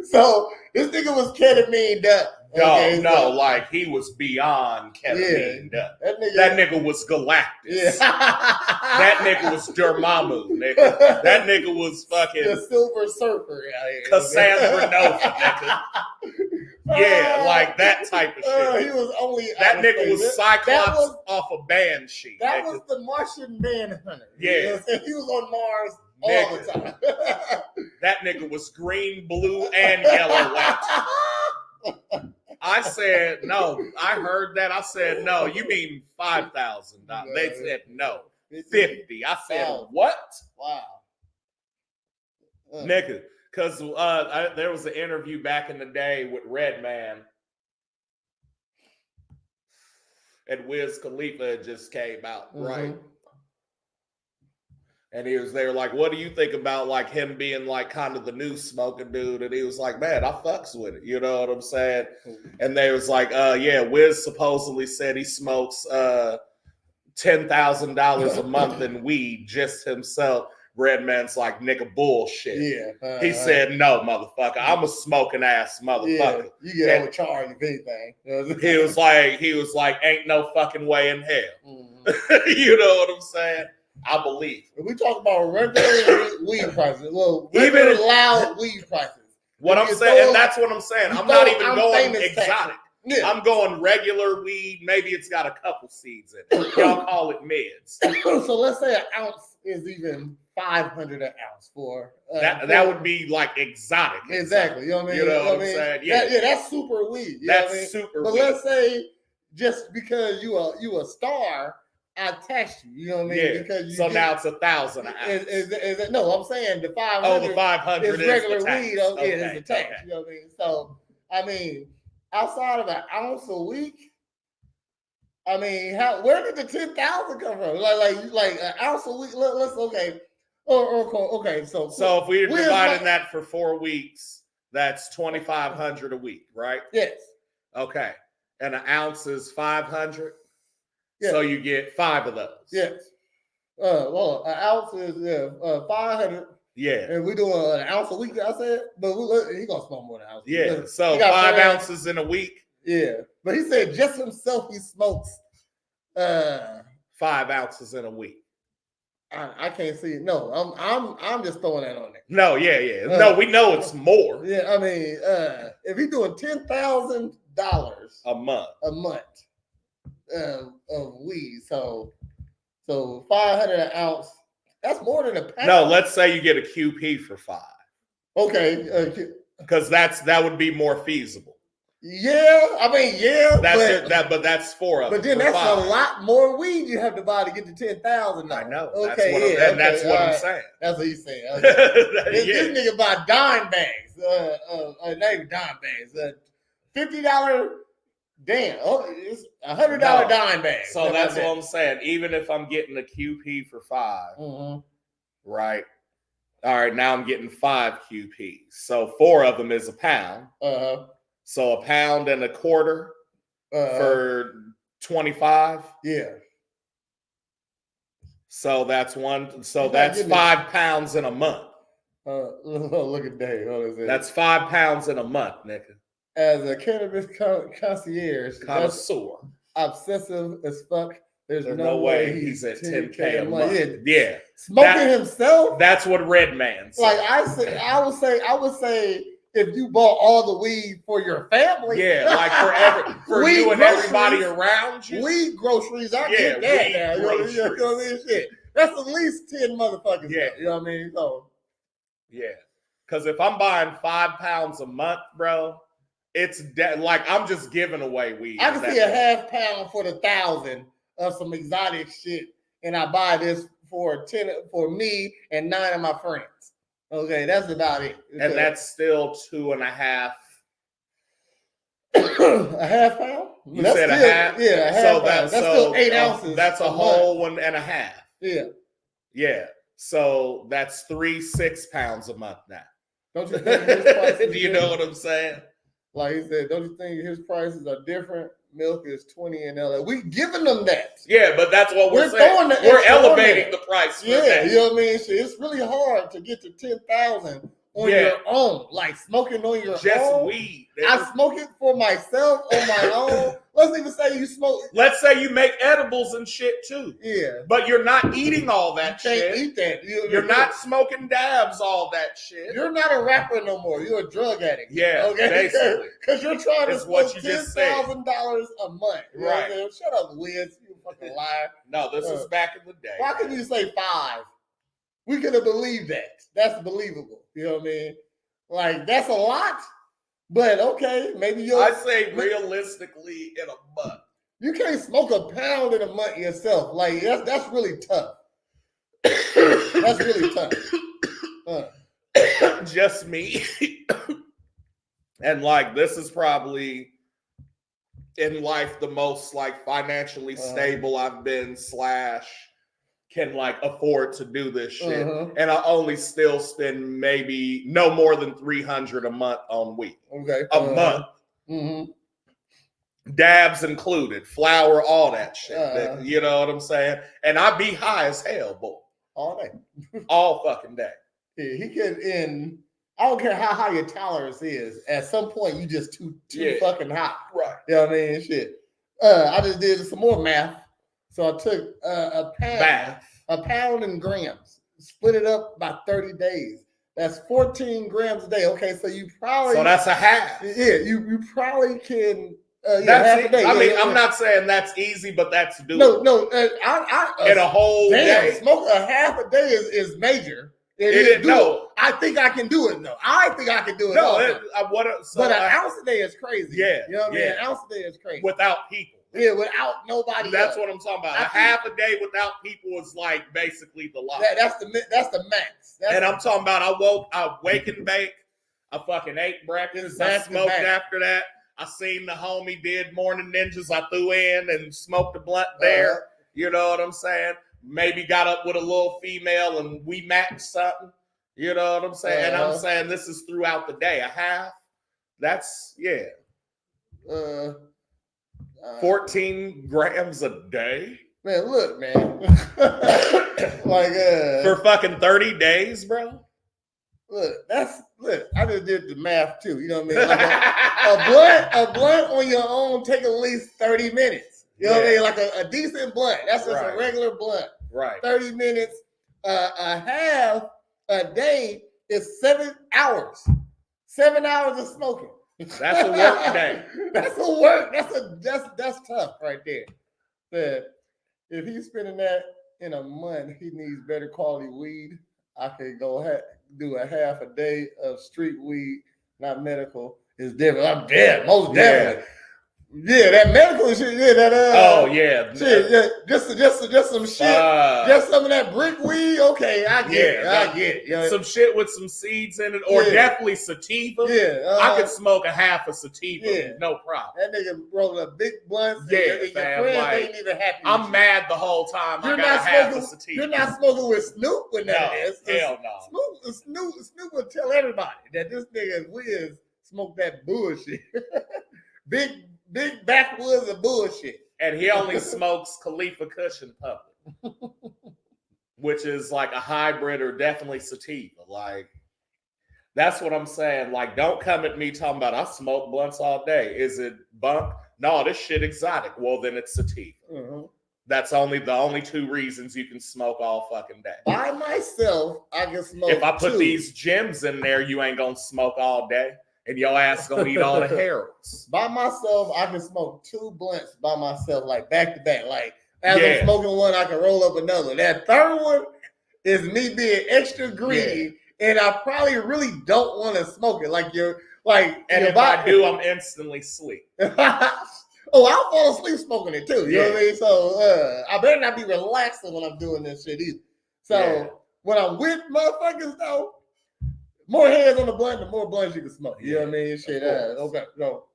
So this nigga was ketamine up. Okay, like he was beyond ketamine up. That nigga was Galactus. Yeah. That nigga was Dormammu, nigga. That nigga was fucking the Silver Surfer out here. Cassandra Nova, nigga. Yeah, like that type of shit. He was only that nigga was Cyclops off a band sheet. That nigga. was the Martian Manhunter. Yeah, you know he was on Mars all the time. That nigga was green, blue, and yellow lantern. I said no. I heard that. I said no. You mean $5,000? They said no. 50. I said what? Wow, nigga. Because there was an interview back in the day with Redman, and Wiz Khalifa just came out, right? And he was there like, what do you think about like him being like kind of the new smoking dude? And he was like, man, I fucks with it. You know what I'm saying? And they was like, yeah, Wiz supposedly said he smokes $10,000 a month in weed just himself. Redman's like, nigga, bullshit. Yeah. He said, no, motherfucker. I'm a smoking ass motherfucker. Yeah, you get overcharged if anything. He was like, ain't no fucking way in hell. You know what I'm saying? I believe. If we talk about regular weed prices, well, even loud weed prices. What I'm saying, and that's what I'm saying. I'm not even going exotic. Yeah. I'm going regular weed. Maybe it's got a couple seeds in it. Y'all call it mids. So let's say an ounce is even 500 an ounce for that would be like exotic. Exactly. You know what I mean? You know what I'm saying? Yeah. That's super weed. That's super weed. But let's say just because you a star, I taxed you. You know what I mean? Yeah. Because now it's 1,000 an ounce. No, I'm saying the 500. Oh, the 500 is regular the tax. weed. Okay. It's the tax. You know what I mean? So I mean, outside of an ounce a week, I mean, where did the 10,000 come from? Like an ounce a week. Let's okay. Okay. So if we're dividing that for 4 weeks, that's 2,500 a week, right? Yes. Okay. And an ounce is 500. Yes. So you get 5 of those. Yes. Well, an ounce is 500. Yeah. And we doing an ounce a week, I said, but he gonna smoke more than an ounce. Yeah. So 5 ounces in a week. Yeah. But he said just himself he smokes 5 ounces in a week. I can't see it. No, I'm just throwing that on there. No, yeah. No, we know it's more. Yeah, I mean, if he's doing $10,000 a month of weed, so 500 an ounce, that's more than a pound. No, let's say you get a QP for 5. Okay, because that would be more feasible. Yeah, I mean, yeah. But that's 4 of them. But then that's 5. A lot more weed you have to buy to get to 10,000. I know. Okay, that's what I'm saying. That's what he's saying. Okay. This nigga buy dime bags. Not even dime bags. $50. Damn, it's $100 dime bag. So that's what I'm saying. Even if I'm getting a QP for 5, right? All right, now I'm getting 5 QPs. So 4 of them is a pound. So a pound and a quarter for 25. Yeah. So that's that's 5 pounds in a month. Look at Dave. That's 5 pounds in a month, nigga. As a cannabis connoisseur, obsessive as fuck. There's no way he's at 10K a month. Yeah. Smoking himself. That's what Redman said. Like I would say if you bought all the weed for your family. Yeah, like for you and everybody around you. Weed groceries, I get that now. You know what I mean? Shit. That's at least 10 motherfuckers. Yeah. You know what I mean? So yeah. Because if I'm buying 5 pounds a month, bro, it's like I'm just giving away weed. I can see a half pound for the 1,000 of some exotic shit, and I buy this for 10 for me and 9 of my friends. Okay, that's about it. And that's still 2.5. A half pound? You said a half? Yeah, a half pound. That's still 8 ounces. That's a whole 1.5. Yeah. Yeah. So that's 3 6 pounds a month now. Don't you think his prices Do you know what I'm saying? Like he said, don't you think his prices are different? Milk is 20 in LA. We giving them that. Yeah, but that's what we're saying. Throwing We're elevating the price. Yeah, that. You know what I mean? It's really hard to get to 10,000 on your own. Like smoking on your own. Just weed. I smoke it for myself on my own. Let's even say you smoke. Let's say you make edibles and shit too. Yeah. But you're not eating all that shit. You can't eat that. You're not smoking dabs, all that shit. You're not a rapper no more. You're a drug addict. Yeah, okay? Basically. Because you're trying to smoke $10,000 a month. You right. Know shut up, Wiz. You fucking liar. No, this was back in the day. Why can you say 5? We could have believed that. That's believable. You know what I mean? Like, that's a lot. But okay, maybe you'll. I say realistically in a month. You can't smoke a pound in a month yourself. Like that's really tough. That's really tough. Just me. And like this is probably in life the most like financially stable I've been / can like afford to do this shit. And I only still spend maybe no more than $300 a month on weed. Okay. A month. Dabs included, flour, all that shit. You know what I'm saying? And I be high as hell, boy. All day. All fucking day. Yeah, he can I don't care how high your tolerance is. At some point, you just too fucking hot. Right. You know what I mean? Shit. I just did some more math. So I took a pound in grams, split it up by 30 days. That's 14 grams a day. Okay, so you probably that's a half. Yeah, you probably can. That's half a day. I mean, I'm not saying that's easy, but that's doable. No. In a whole day, smoke a half a day is major. It is doable. I think I can do it though. I think I can do it. No, but an ounce a day is crazy. Yeah, you know what I mean. An ounce a day is crazy without people. Yeah, without nobody. That's what I'm talking about. Half a day without people is like basically the law. That's the max. I'm talking about. I wake and bake. I fucking ate breakfast. I smoked after that. I seen the homie did Morn'n Ninjas. I threw in and smoked a blunt there. You know what I'm saying? Maybe got up with a little female and we matched something. You know what I'm saying? And I'm saying this is throughout the day. A half. That's 14 grams a day. Man, look, man. Like for fucking 30 days, bro. Look, I just did the math too. You know what I mean? Like a blunt on your own take at least 30 minutes. You know what I mean? Like a decent blunt. That's just a regular blunt. Right. 30 minutes. A half a day is 7 hours. 7 hours of smoking. That's a work day. That's tough right there. But if he's spending that in a month, he needs better quality weed. I could go do a half a day of street weed, not medical. It's different. I'm dead, most definitely. Yeah, that medical shit. Yeah, that. Shit, just some shit. Just some of that brick weed. Okay, I get it. Yeah. Some shit with some seeds in it, or definitely sativa. Yeah, I could smoke a half a sativa, no problem. That nigga rolling a big blunt. Yeah, your friends ain't even happy. I'm mad the whole time. I got a half a sativa. You're not smoking with Snoop when that is. Hell no. Snoop will tell everybody that this nigga Wiz smoked that bullshit. Big backwoods of bullshit. And he only smokes Khalifa Kush in public, which is like a hybrid or definitely sativa. Like, that's what I'm saying. Like, don't come at me talking about I smoke blunts all day. Is it bunk? No, this shit exotic. Well, then it's sativa. That's the only 2 reasons you can smoke all fucking day. By myself, I can smoke. If I put these gems in there, you ain't gonna smoke all day. And your ass gonna eat all the Heralds. By myself, I can smoke 2 blunts by myself, like back to back. Like as I'm smoking one, I can roll up another. That third one is me being extra greedy, and I probably really don't want to smoke it. Like and if I do, I'm instantly asleep. I'll fall asleep smoking it too. You know what I mean? So I better not be relaxing when I'm doing this shit either. So when I'm with motherfuckers though, more hands on the blunt, the more blunts you can smoke. You know what I mean? of Shit. course. Okay. No.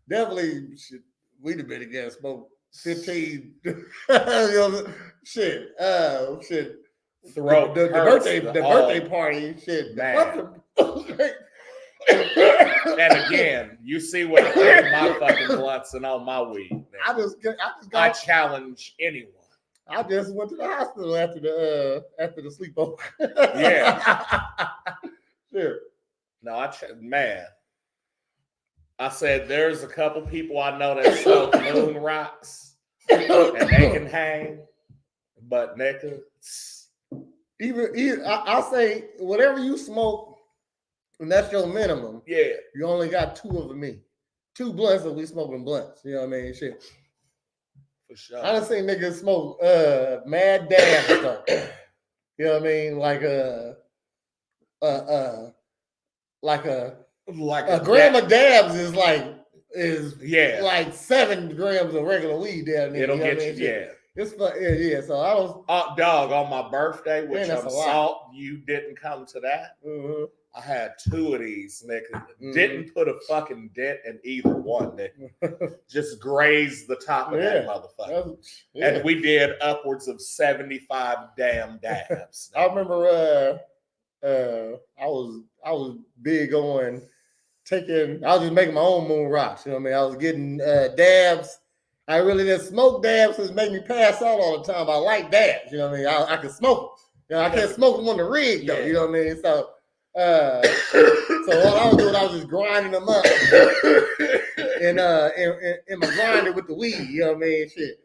Definitely, shit, we'd have been again smoke 15. You know, shit. Shit. Throat The hurts birthday party. Shit. Man. And again, you see what I think of my fucking blunts and all my weed. Man. I challenge anyone. I just went to the hospital after the sleepover. Yeah. Sure. No, man. I said there's a couple people I know that smoke moon rocks and they can hang, but nigga, even I say whatever you smoke, and that's your minimum. Yeah, you only got 2 of me, 2 blunts, and we smoking blunts. You know what I mean? Shit. for sure. I done seen niggas smoke mad dabs stuff. You know what I mean? Like a gram of dabs is like 7 grams of regular weed down there. It'll you know get you. Yeah. It's fun. Yeah. So I was Dog, on my birthday, which Man, that's I'm a lot. salt, you didn't come to that. Mm-hmm. I had 2 of these, nigga. Didn't put a fucking dent in either one, nigga. Just grazed the top of that motherfucker. And we did upwards of 75 damn dabs. I remember I was big on I was just making my own moon rocks. You know what I mean? I was getting dabs. I really didn't smoke dabs because it made me pass out all the time. I like dabs. You know what I mean? I can smoke them. You know, I can't smoke them on the rig though. You know what I mean? So what I was doing, I was just grinding them up in my grinder with the weed. You know what I mean? Shit.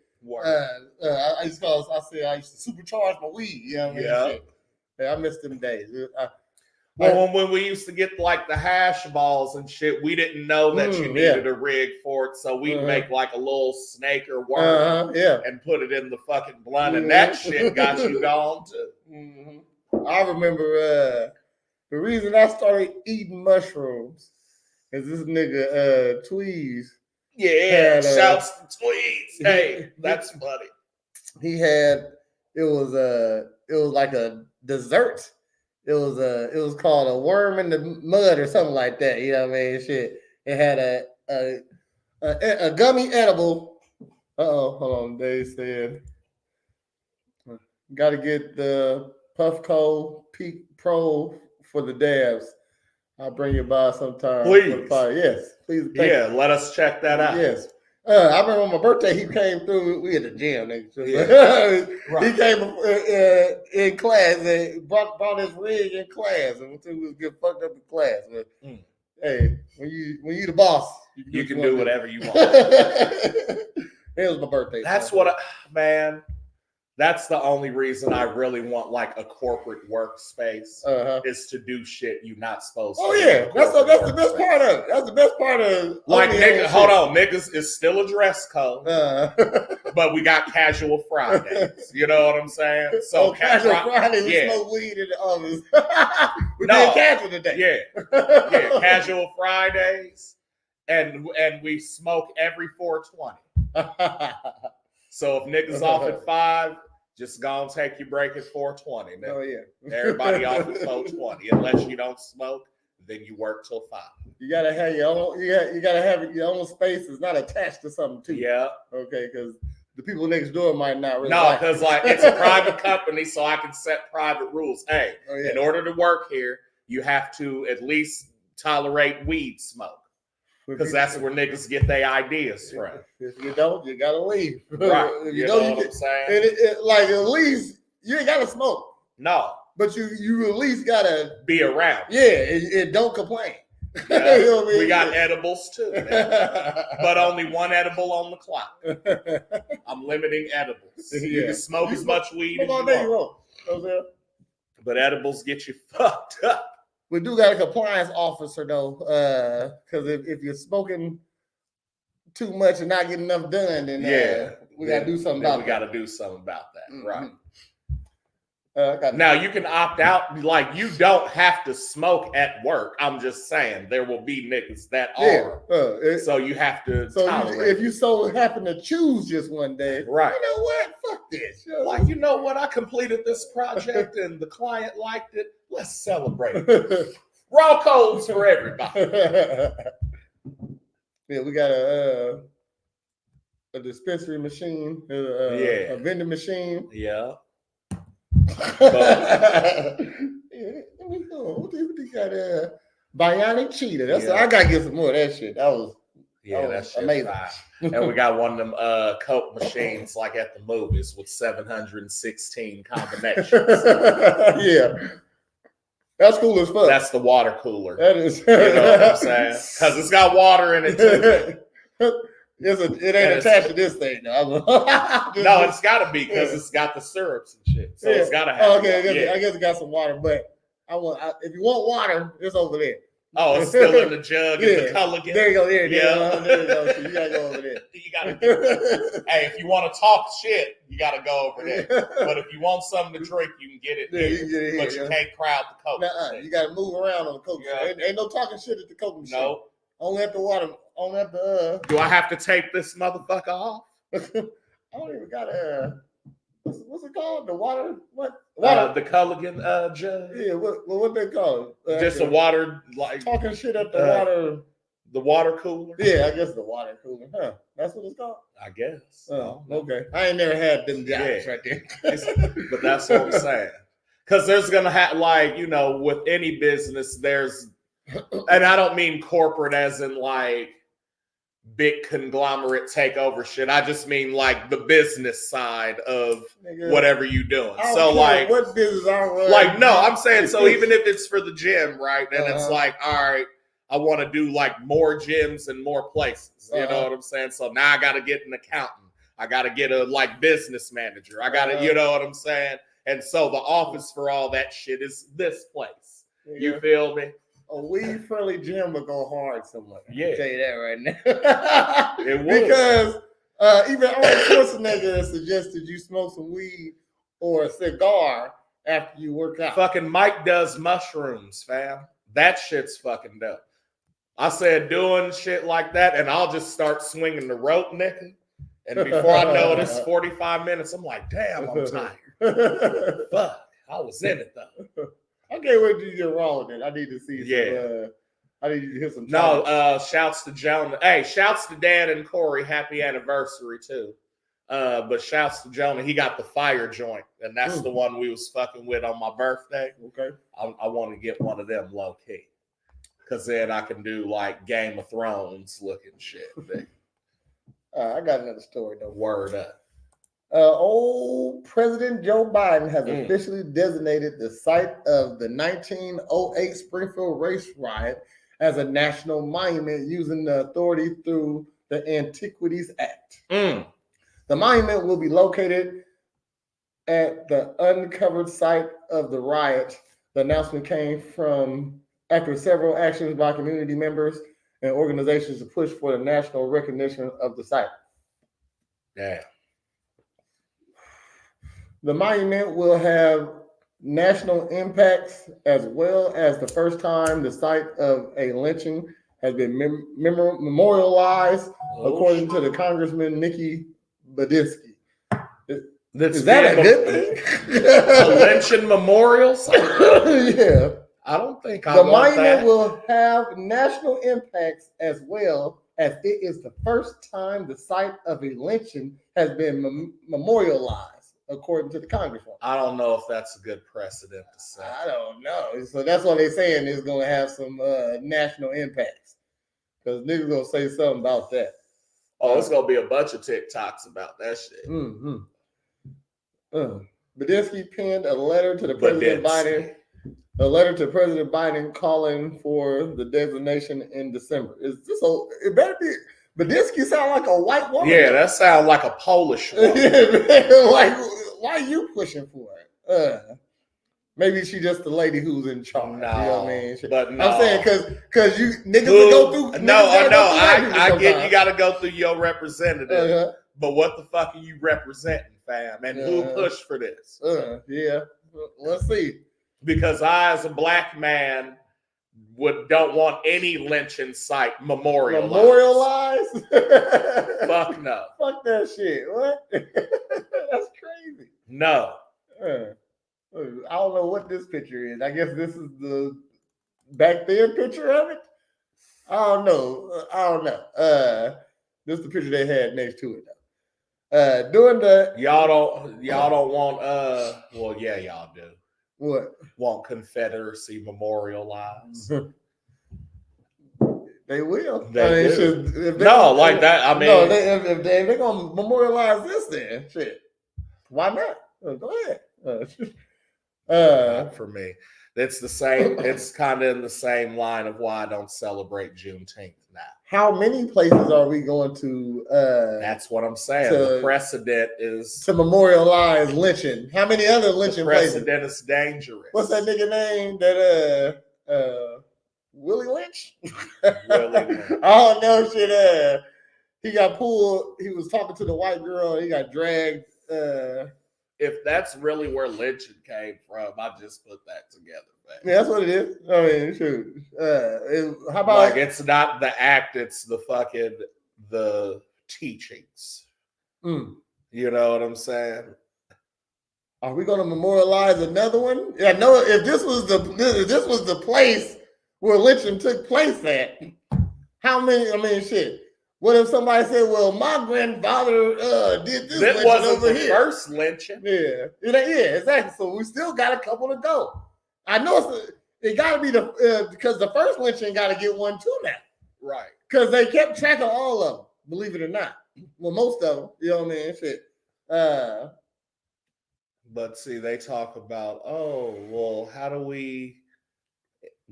I used to supercharge my weed. You know what I mean? Shit. Yeah, I miss them days. When we used to get like the hash balls and shit, we didn't know that you needed a rig for it, so we'd make like a little snake or worm and put it in the fucking blunt, and that shit got you gone too. I remember the reason I started eating mushrooms is this nigga Tweez. Yeah, shouts to Tweez. Hey, that's funny. He had it was like a dessert. It was called a worm in the mud or something like that. You know what I mean? Shit. It had a gummy edible. Hold on. They said got to get the Puffco Peak Pro for the dabs. I'll bring you by sometime. Please. Yes. Please. Let us check that out. Yes. I remember on my birthday, he came through. We at the gym, nigga. He came in class and brought his rig in class, and we was get fucked up in class. But hey, when you the boss, you can do whatever you want. It was my birthday. That's That's the only reason I really want like a corporate workspace is to do shit you're not supposed to. Oh yeah, that's the best part of it. That's the best part of like niggas. Hold on, niggas is still a dress code, but we got casual Fridays. You know what I'm saying? So casual Fridays, we smoke weed in the office. We did casual today. Yeah, casual Fridays, and we smoke every 420. So if niggas off at 5, just go and take your break at 420. Nigga. Oh yeah. Everybody off at 420. Unless you don't smoke, then you work till 5. You gotta have your own. You gotta have your own space. It's not attached to something too. Yeah. Okay, because the people next door might not really. No, because like it's a private company, so I can set private rules. Hey, in order to work here, you have to at least tolerate weed smoke. Because that's where niggas get their ideas from. If you don't, you gotta leave. Right. If you know what I'm saying? Like at least you ain't gotta smoke. No. But you at least gotta be around. Yeah, and don't complain. Yeah. You know what I mean? We got edibles too, but only one edible on the clock. I'm limiting edibles. You can smoke as much weed as you want. But edibles get you fucked up. We do got a compliance officer though, because if you're smoking too much and not getting enough done, then we got to do something about that. We got to do something about that, right? Now you can opt out. Like you don't have to smoke at work. I'm just saying there will be niggas that are. So you have to. So if you so happen to choose just one day, right? You know what? Fuck this. Like, you know what? I completed this project and the client liked it. Let's celebrate. Raw codes for everybody. Yeah, we got a dispensary machine, a vending machine. Yeah. Yeah, what they got? Bionic Cheetah. That's I gotta get some more of that shit. That was amazing. And we got one of them Coke machines like at the movies with 716 combinations. Yeah. That's cool as fuck. That's the water cooler. That is. You know what I'm saying? Because it's got water in it too. It ain't attached to this thing. No, it's got to be because it's got the syrups and shit. So it's got to have. Okay, I guess it got some water, but if you want water, it's over there. Oh, it's still in the jug and the Culligan. There you go. There you go. So you gotta go over there. You gotta. Hey, if you want to talk shit, you gotta go over there. But if you want something to drink, you can get it. Yeah, you can get it but you can't crowd the Coke. You gotta move around on the Coke. Yeah. Ain't no talking shit at the Coke machine. No. Only at the water. Only at the. Do I have to take this motherfucker off? I don't even got what's it called? The water? What? The Culligan jug. Yeah, what they call it? Just a water, like talking shit at the water. The water cooler. Yeah, I guess the water cooler. Huh? That's what it's called. I guess. Oh, okay. I ain't never had them jobs right there. But that's what I'm saying. Because there's gonna have, like, you know, with any business, there's, and I don't mean corporate as in like big conglomerate takeover shit. I just mean like the business side of whatever you doing. So like what business I run. Like, no, I'm saying, so even if it's for the gym, right? And it's like, all right, I want to do like more gyms and more places. You know what I'm saying? So now I got to get an accountant. I got to get a like business manager. I got to, you know what I'm saying? And so the office for all that shit is this place. You feel me? A weed-friendly gym would go hard somewhere. Yeah. I'll tell you that right now. It would. Because even Arnold Schwarzenegger suggested you smoke some weed or a cigar after you work out. Fucking Mike does mushrooms, fam. That shit's fucking dope. I said doing shit like that, and I'll just start swinging the rope, nigga. And before I know it, it's 45 minutes. I'm like, damn, I'm tired. Fuck, I was in it, though. I can't wait till you get wrong with it. I need to see some, I need to hear some. No, shouts to Jonah. Hey, shouts to Dan and Corey. Happy anniversary, too. But shouts to Jonah. He got the fire joint, and that's the one we was fucking with on my birthday. Okay. I want to get one of them low-key. Because then I can do, like, Game of Thrones looking shit. I got another story, though. Word up. Old President Joe Biden has officially designated the site of the 1908 Springfield race riot as a national monument using the authority through the Antiquities Act. The monument will be located at the uncovered site of the riot. The announcement came from after several actions by community members and organizations to push for the national recognition of the site. Yeah. The monument will have national impacts as well as the first time the site of a lynching has been memorialized, according to the Congressman Nikki Badinsky. Is that a good thing? A lynching memorial? Yeah. I don't think I the want monument that. will have national impacts as well as it is the first time the site of a lynching has been memorialized, according to the Congresswoman. I don't know if that's a good precedent to say. I don't know. So that's what they're saying is going to have some national impacts. Because niggas going to say something about that. Oh, it's going to be a bunch of TikToks about that shit. Badinsky penned a letter to the President Biden. A letter to President Biden calling for the designation in December. Is this it better be Badinsky sound like a white woman? Yeah, that sounds like a Polish woman. Like, why are you pushing for it? Maybe she just the lady who's in charge. No, you know what I mean? but no. I'm saying because you niggas will go through. I get you got to go through your representative. But what the fuck are you representing, fam? And who pushed for this? Yeah, let's see. Because I, as a black man, don't want any lynching site memorialized. Memorialized? Fuck no. Fuck that shit. What? That's crazy. No. I don't know what this picture is. I guess this is the back then picture of it. I don't know. This is the picture they had next to it though. During the y'all don't want well, yeah, y'all do. What? Want Confederacy memorialized. They will. They do. Should, no, like that. I mean, no, if they're gonna memorialize this, then shit, why not? Go ahead. Not for me. It's the same. It's kind of in the same line of why I don't celebrate Juneteenth now. How many places are we going to? That's what I'm saying. The precedent is to memorialize lynching. How many other lynching places? The precedent is dangerous. What's that nigga name? That Willie Lynch? Willie Lynch. I don't know shit. He got pulled. He was talking to the white girl. He got dragged. If that's really where lynching came from, I just put that together. Yeah, that's what it is. I mean, shoot. How about like it's not the act, it's the fucking the teachings. You know what I'm saying? Are we gonna memorialize another one? Yeah, no. If this was the place where lynching took place at, how many? I mean, shit. What if somebody said, "Well, my grandfather did this that lynching wasn't over the here." First lynching. Yeah, exactly. So we still got a couple to go. I know it got to be because the first lynching got to get one too now, right? Because they kept track of all of them. Believe it or not, well, most of them. You know what I mean? Shit. But see, they talk about, oh, well, how do we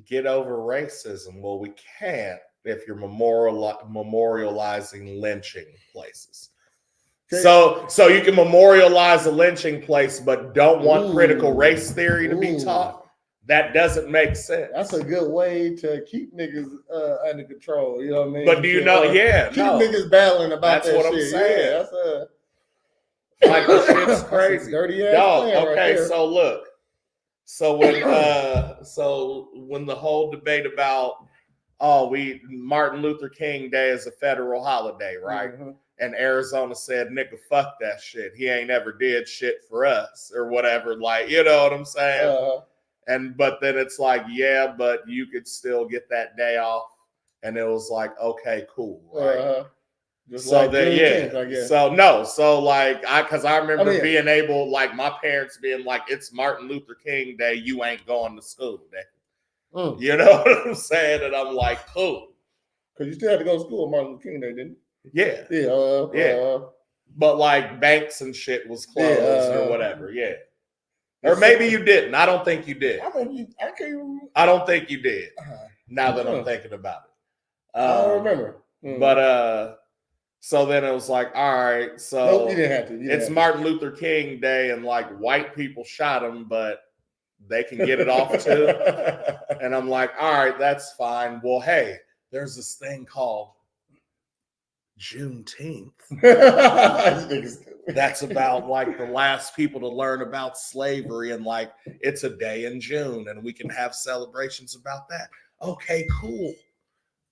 get over racism? Well, we can't if you're memorializing lynching places. Okay. So you can memorialize a lynching place, but don't want critical race theory to be taught. That doesn't make sense. That's a good way to keep niggas under control. You know what I mean? But do you know? Yeah, keep niggas battling about that shit. I'm saying. Yeah, that's like the shit's crazy. Dirty ass. Dog. Okay, right so look. So when the whole debate about Martin Luther King Day is a federal holiday, right? Mm-hmm. And Arizona said, "Nigga, fuck that shit. He ain't ever did shit for us or whatever." Like, you know what I'm saying? But then it's like, yeah, but you could still get that day off. And it was like, okay, cool, right? So like then, I guess. Because I remember being able, like my parents being like, "It's Martin Luther King Day. You ain't going to school day." You know what I'm saying? And I'm like, cool. Because you still had to go to school on Martin Luther King Day, didn't you? Yeah. Yeah. But like banks and shit was closed or whatever. Yeah. Or maybe you didn't. I don't think you did. I don't think you did. Now that I'm thinking about it. I don't remember. But so then it was like, all right, so nope, you didn't have to. It's Martin Luther King Day and like white people shot him, but they can get it off too. And I'm like, all right, that's fine. Well, hey, there's this thing called Juneteenth. That's about like the last people to learn about slavery, and like it's a day in June and we can have celebrations about that. Okay, cool.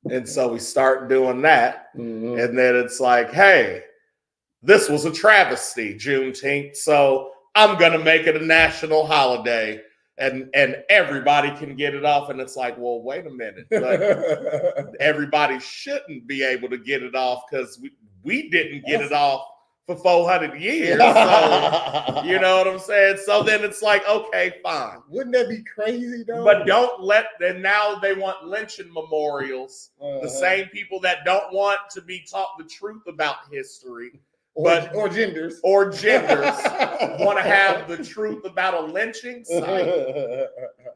And so we start doing that. Mm-hmm. And then it's like, hey, this was a travesty, Juneteenth. So I'm going to make it a national holiday and everybody can get it off. And it's like, well, wait a minute. Like, everybody shouldn't be able to get it off because we didn't get it off for 400 years. So, you know what I'm saying? So then it's like, okay, fine. Wouldn't that be crazy though? But and now they want lynching memorials. The same people that don't want to be taught the truth about history. Or genders want to have the truth about a lynching site.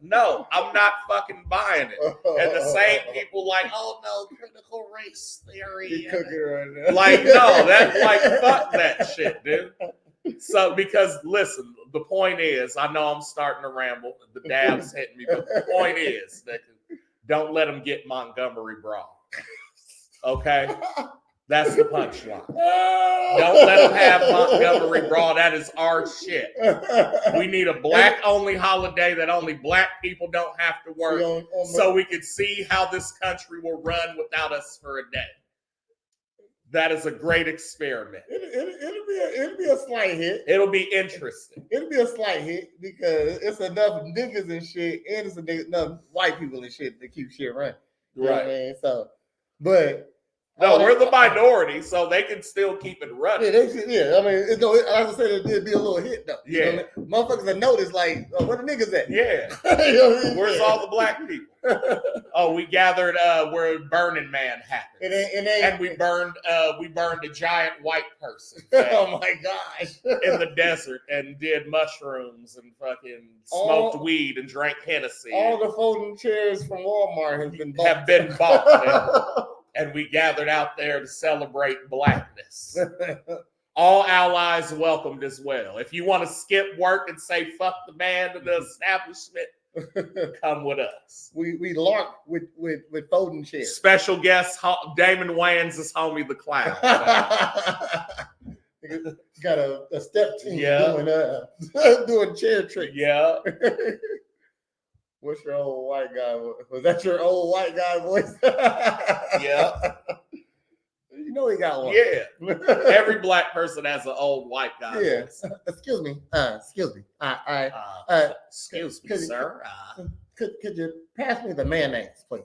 No, I'm not fucking buying it. And the same people like, oh no, critical race theory. Right now. Like, no, that's like, fuck that shit, dude. So, because listen, the point is, I know I'm starting to ramble. The dab's hitting me, but the point is that don't let them get Montgomery Brawl. Okay? That's the punchline. Don't let them have Montgomery Brawl. That is our shit. We need a black-only holiday that only black people don't have to work so we can see how this country will run without us for a day. That is a great experiment. It'll be a slight hit. It'll be interesting. It'll be a slight hit because it's enough niggas and shit, and it's enough white people and shit to keep shit running. You know what I mean? So, but no, we're the minority, so they can still keep it running. Yeah, I mean, as I said, it'd be a little hit though. Yeah, you know what I mean? Motherfuckers that notice, like, oh, where the niggas at? Yeah, you know what I mean? Where's all the black people? Oh, we gathered where Burning Man happened, and we burned a giant white person. Oh my gosh! In the desert, and did mushrooms and fucking smoked weed and drank Hennessy. All the folding chairs from Walmart have been bought. And we gathered out there to celebrate blackness. All allies welcomed as well. If you want to skip work and say fuck the band and the establishment, come with us. We lark with folding chairs. Special guest Damon Wayans is homie the clown. Got a step team doing chair tricks. Yeah. What's your old white guy? Was that your old white guy voice? Yeah. You know he got one. Yeah. Every black person has an old white guy voice. Excuse me. Excuse me, sir. Could you pass me the mayonnaise, please?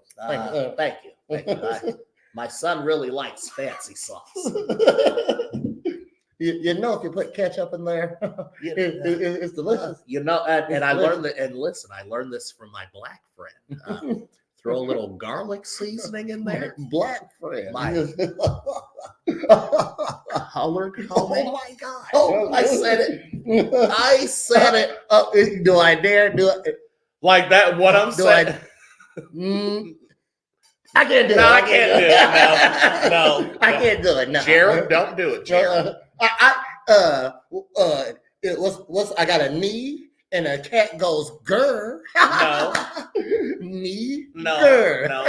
Thank you. My son really likes fancy sauce. You know, if you put ketchup in there, it's delicious. You know, and I learned that. And listen, I learned this from my black friend. Throw a little garlic seasoning in there. Black friend. My colored homie. Oh my God! Oh, I said it. I said it. Do I dare do it? Like that? What I'm saying? I can't do it. No, I can't do it. No, I can't do it. No, Jared, don't do it, Jared. I got a knee and a cat goes grr. No. Knee. No. Grr. No.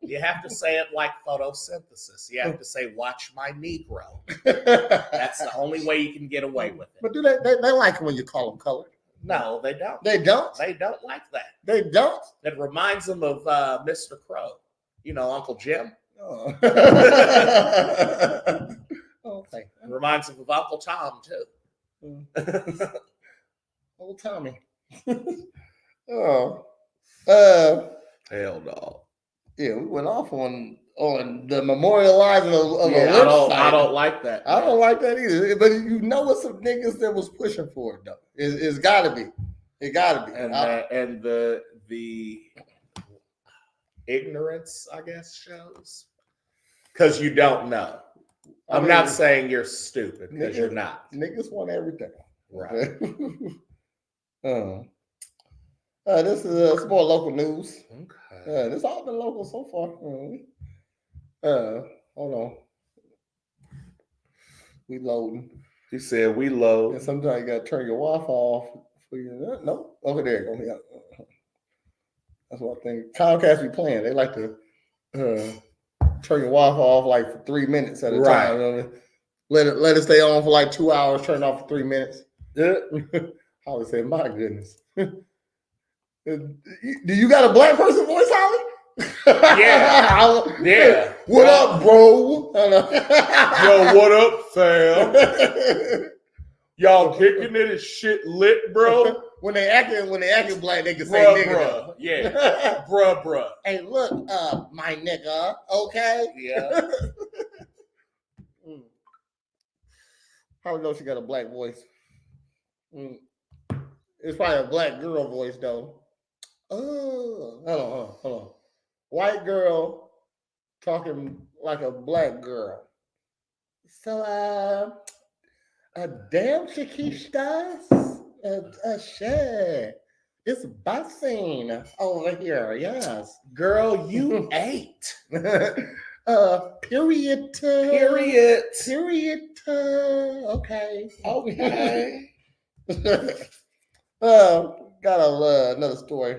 You have to say it like photosynthesis. You have to say, "Watch my Negro." That's the only way you can get away with it. But do they like it when you call them colored? No, they don't. They don't. They don't like that. They don't. It reminds them of Mr. Crow. You know, Uncle Jim. Oh. Okay. It reminds them of Uncle Tom too. Old Tommy. Oh. Hell no. Yeah, we went off on the memorializing of I don't like that. I don't like that either. But you know what some niggas that was pushing for it though. It's gotta be. It gotta be. And the ignorance, I guess, shows. Because you don't know. I'm not saying you're stupid, because you're not. Niggas want everything. Right. This is some more local news. Okay. This all been local so far. Hold on. We loading. He said we load. And sometimes you gotta turn your Wi-Fi off for you. No, over there. Go ahead. That's what I think. Comcast be playing. They like to turn your Wi-Fi off like for 3 minutes at a time. You know what I mean? Let it stay on for like 2 hours. Turn it off for 3 minutes. I would say, my goodness. Do you got a black person voice, Holly? Yeah. Yeah. What up, bro? Yo, what up, fam? Y'all kicking it and shit lit, bro. When they acting black, they can say nigga. Bruh. Yeah. Bruh. Hey, look, my nigga. Okay. Yeah. How we know she got a black voice? It's probably a black girl voice though. Oh, hold on. White girl talking like a black girl. So, damn, Chiquistas, shit. It's busing over here, yes. Girl, you ate. Period. Okay. Got another story.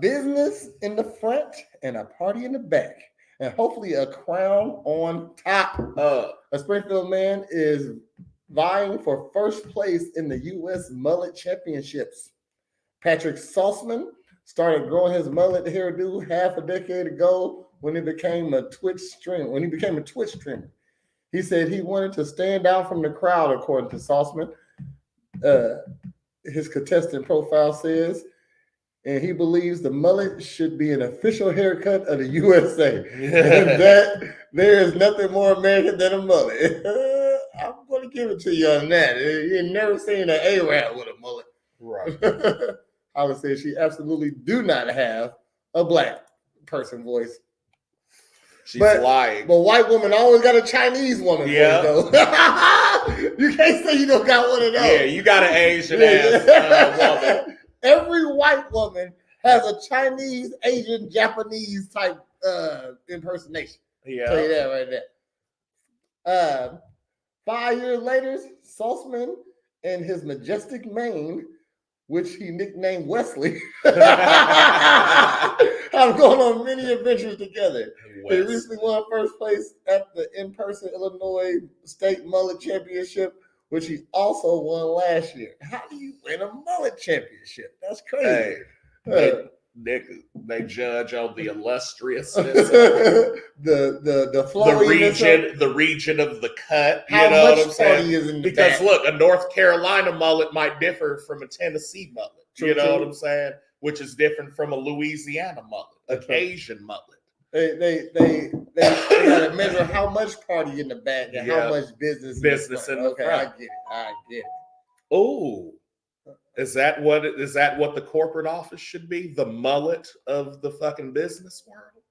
Business in the front and a party in the back, and hopefully a crown on top. A Springfield man is vying for first place in the U.S. Mullet Championships. Patrick Saltzman started growing his mullet hairdo half a decade ago when he became a Twitch streamer. He said he wanted to stand out from the crowd, according to Sauceman. His contestant profile says, and he believes the mullet should be an official haircut of the USA. And that there is nothing more American than a mullet. I'm going to give it to you on that. You've never seen an Arab with a mullet. Right. I would say she absolutely do not have a black person voice. She's lying. But white woman always got a Chinese woman voice, though. You can't say you don't got one of those. Yeah, you got an Asian ass woman. Every white woman has a Chinese, Asian, Japanese type impersonation. Yeah. I'll tell you that right there. 5 years later, Sauceman and his majestic mane, which he nicknamed Wesley, have gone on many adventures together. They recently won first place at the in-person Illinois State Mullet Championship, which he also won last year. How do you win a mullet championship? That's crazy. Hey, they judge on the illustriousness, the flowiness, the region of the cut. You how know much what I'm saying? is in the because back. Look, a North Carolina mullet might differ from a Tennessee mullet. True, you know true. what I'm saying? Which is different from a Louisiana mullet, an Asian mullet. They gotta measure how much party in the back and how much business in the front. I get it. Oh, is that what the corporate office should be? The mullet of the fucking business world?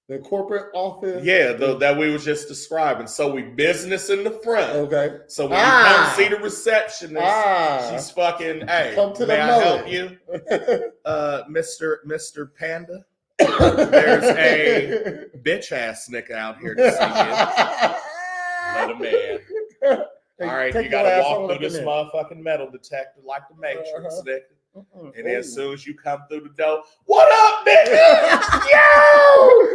The corporate office? Yeah, that we was just describing. So we business in the front. Okay. So when you come see the receptionist, she's fucking, hey, come to may the I mullet. help you? Mr. Panda? There's a bitch ass nigga out here to see you. Let him in. All right, you gotta walk through this motherfucking metal detector like the Matrix, nigga. And then as soon as you come through the door, what up, nigga? Yo!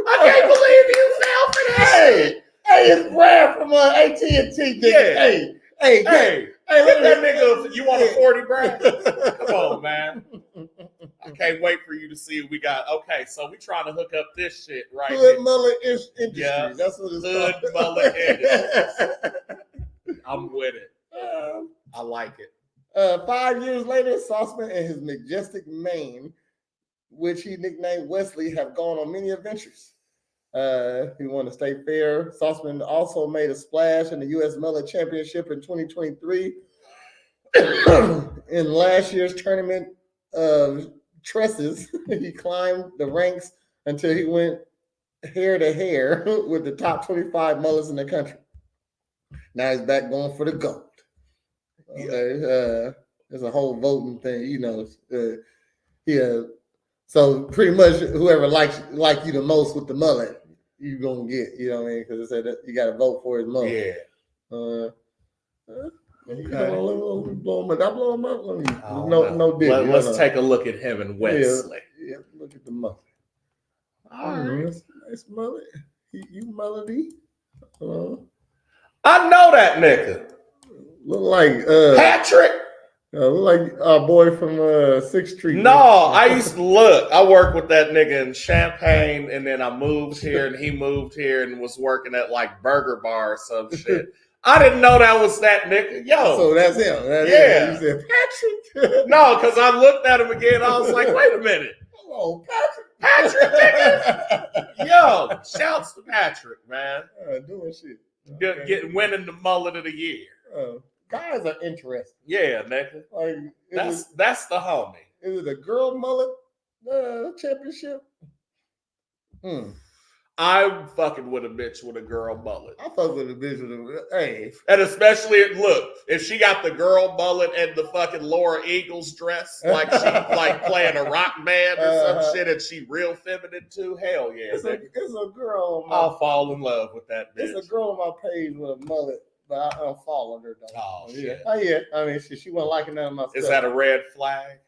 I can't believe you fell for that! Hey, it's Brad from AT&T. Yeah. Hey, hit that nigga. You want a 40, Brad? Come on, man. I can't wait for you to see what we got. Okay, so we trying to hook up this shit right Hood here. Mullet Industries. Yeah. That's what it's Hood called. Mullet Industries. I'm with it. I like it. 5 years later, Sauceman and his majestic mane, which he nicknamed Wesley, have gone on many adventures. He won the state fair. Sauceman also made a splash in the U.S. Mullet Championship in 2023. In last year's tournament of tresses, he climbed the ranks until he went hair to hair with the top 25 mullets in the country. Now he's back going for the gold. Okay, there's a whole voting thing, you know. So pretty much whoever likes you the most with the mullet, you're gonna get. You know what I mean? Because it said that you got to vote for his mullet. Yeah. Blow him up. No dick. Let's take a look at him and Wesley. Yeah, look at the mullet. All right, nice mullet. You mullety. I know that nigga. Look like Patrick. Look like our boy from 6th Street. No, I used to look. I worked with that nigga in Champaign, and then I moved here, and he moved here and was working at like Burger Bar or some shit. I didn't know that was that nigga. Yo. So that's him. Yeah. You said Patrick. No, because I looked at him again. I was like, wait a minute. Hello, Patrick. Patrick, nigga. Yo, shouts to Patrick, man. Doing shit. Getting winning the mullet of the year. Guys are interesting. Yeah, nigga. Like that's the homie. Is it a girl mullet championship? I'm fucking with a bitch with a girl mullet. I fuck with a bitch with a hey. And especially look, if she got the girl mullet and the fucking Laura Eagles dress, like she like playing a rock band or some shit, and she real feminine too. Hell yeah, it's a girl. I'll fall in love with that bitch. It's a girl on my page with a mullet, but I don't follow her though. Oh shit. Oh yeah. I mean, she wasn't liking none of my stuff. Is that a red flag?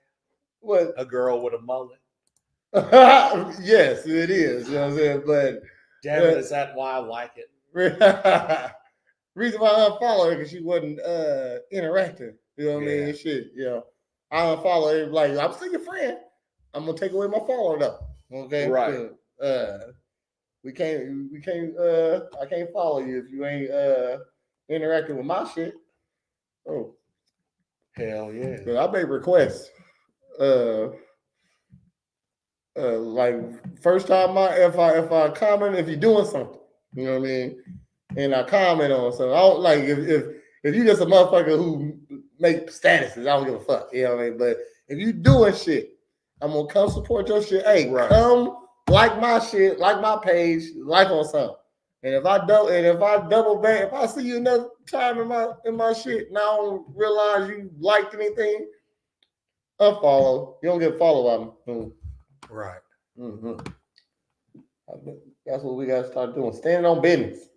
What? A girl with a mullet? Yes, it is. You know what I'm saying? But damn it, is that why I like it? Reason why I unfollowed her because she wasn't interactive. You know what I mean? Shit. You know, I unfollow her like I'm still your friend. I'm gonna take away my follower though. Okay. Right. I can't follow you if you ain't interacting with my shit. Oh, hell yeah. so I make requests. Like first time if I comment, if you're doing something, you know what I mean, and I comment on something, I don't like if you just a motherfucker who make statuses, I don't give a fuck, you know what I mean. But if you doing shit, I'm gonna come support your shit. Hey, come like my shit, like my page, like on something. And if I double back, if I see you another time in my shit, and I don't realize you liked anything, unfollow. You don't get followed by me. Right. Mm-hmm. That's what we got to start doing. Standing on business.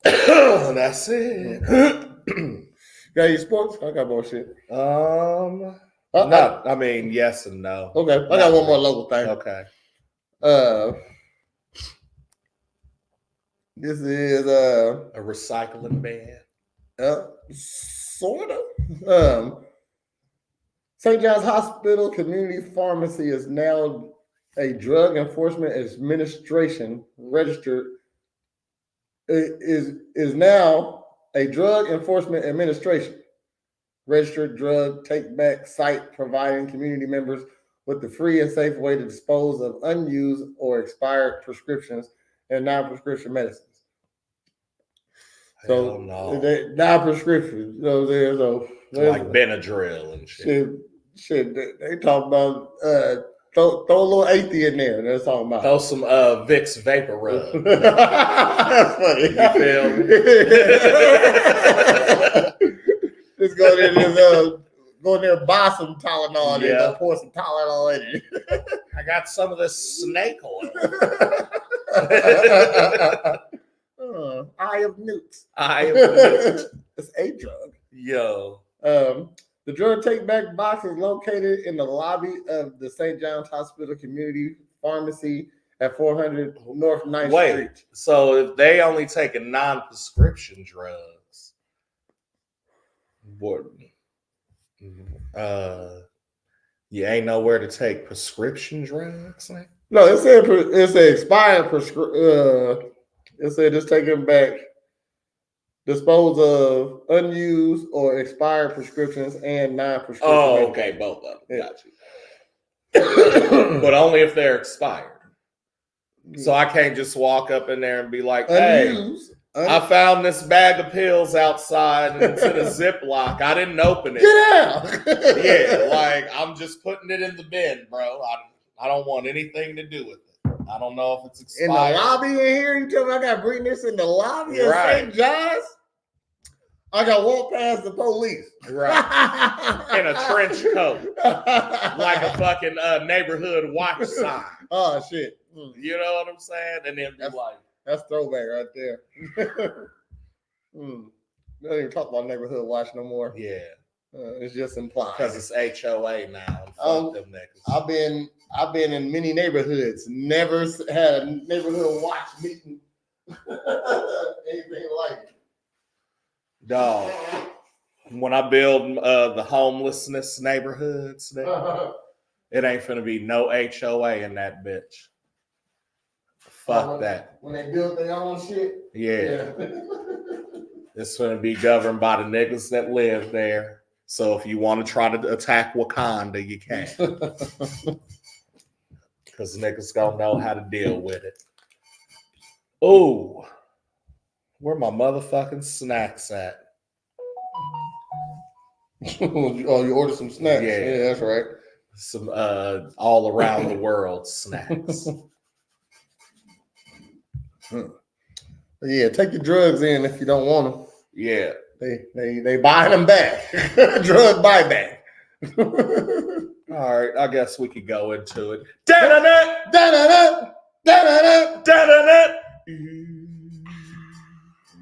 That's it. Got any sports? I got more shit. No, I mean yes and no. Okay, I got one more local thing. Okay. This is a recycling ban. Sort of. St. John's Hospital Community Pharmacy is now a Drug Enforcement Administration registered. Is now a Drug Enforcement Administration registered drug take-back site, providing community members with the free and safe way to dispose of unused or expired prescriptions and non-prescription medicines. So non-prescription, you know, like Benadryl and shit. They talk about throw a little athey in there. They're talking about throw some Vicks Vapor Rub. That's funny. You feel me? Just go in there, buy some Tylenol, and then pour some Tylenol in it. I got some of this snake oil. Eye of Newt. It's a drug. Yo. The drug take-back box is located in the lobby of the St. John's Hospital Community Pharmacy at 400 North 9th Street. So if they only take a non-prescription drugs, you ain't nowhere to take prescription drugs? No, it's an expired prescription. It said just take them back. Dispose of unused or expired prescriptions and non-prescription. Oh, okay, both of them. Got you. But only if they're expired. So I can't just walk up in there and be like, "Hey, I found this bag of pills outside and it's in a Ziploc. I didn't open it. Get out!" Yeah, like I'm just putting it in the bin, bro. I don't want anything to do with it. I don't know if it's expired. In the lobby in here, you tell me I got to bring this in the lobby of St. John's? I got to walk past the police. Right. In a trench coat. Like a fucking neighborhood watch sign. Oh, shit. You know what I'm saying? And then be like. That's throwback right there. Don't even talk about neighborhood watch no more. Yeah. It's just implied. Because it's HOA now. Fuck them niggas. I've been in many neighborhoods. Never had a neighborhood watch meeting. Anything like it. Dog. When I build the homelessness neighborhoods, it ain't finna be no HOA in that bitch. Fuck that. When they build their own shit? Yeah. It's gonna be governed by the niggas that live there. So if you want to try to attack Wakanda, you can. Because niggas gonna know how to deal with it. Oh, where my motherfucking snacks at? Oh, you ordered some snacks? Yeah, that's right. Some all around the world snacks. Yeah, take your drugs in if you don't want them. Yeah. They buying them back. Drug buyback. All right, I guess we could go into it.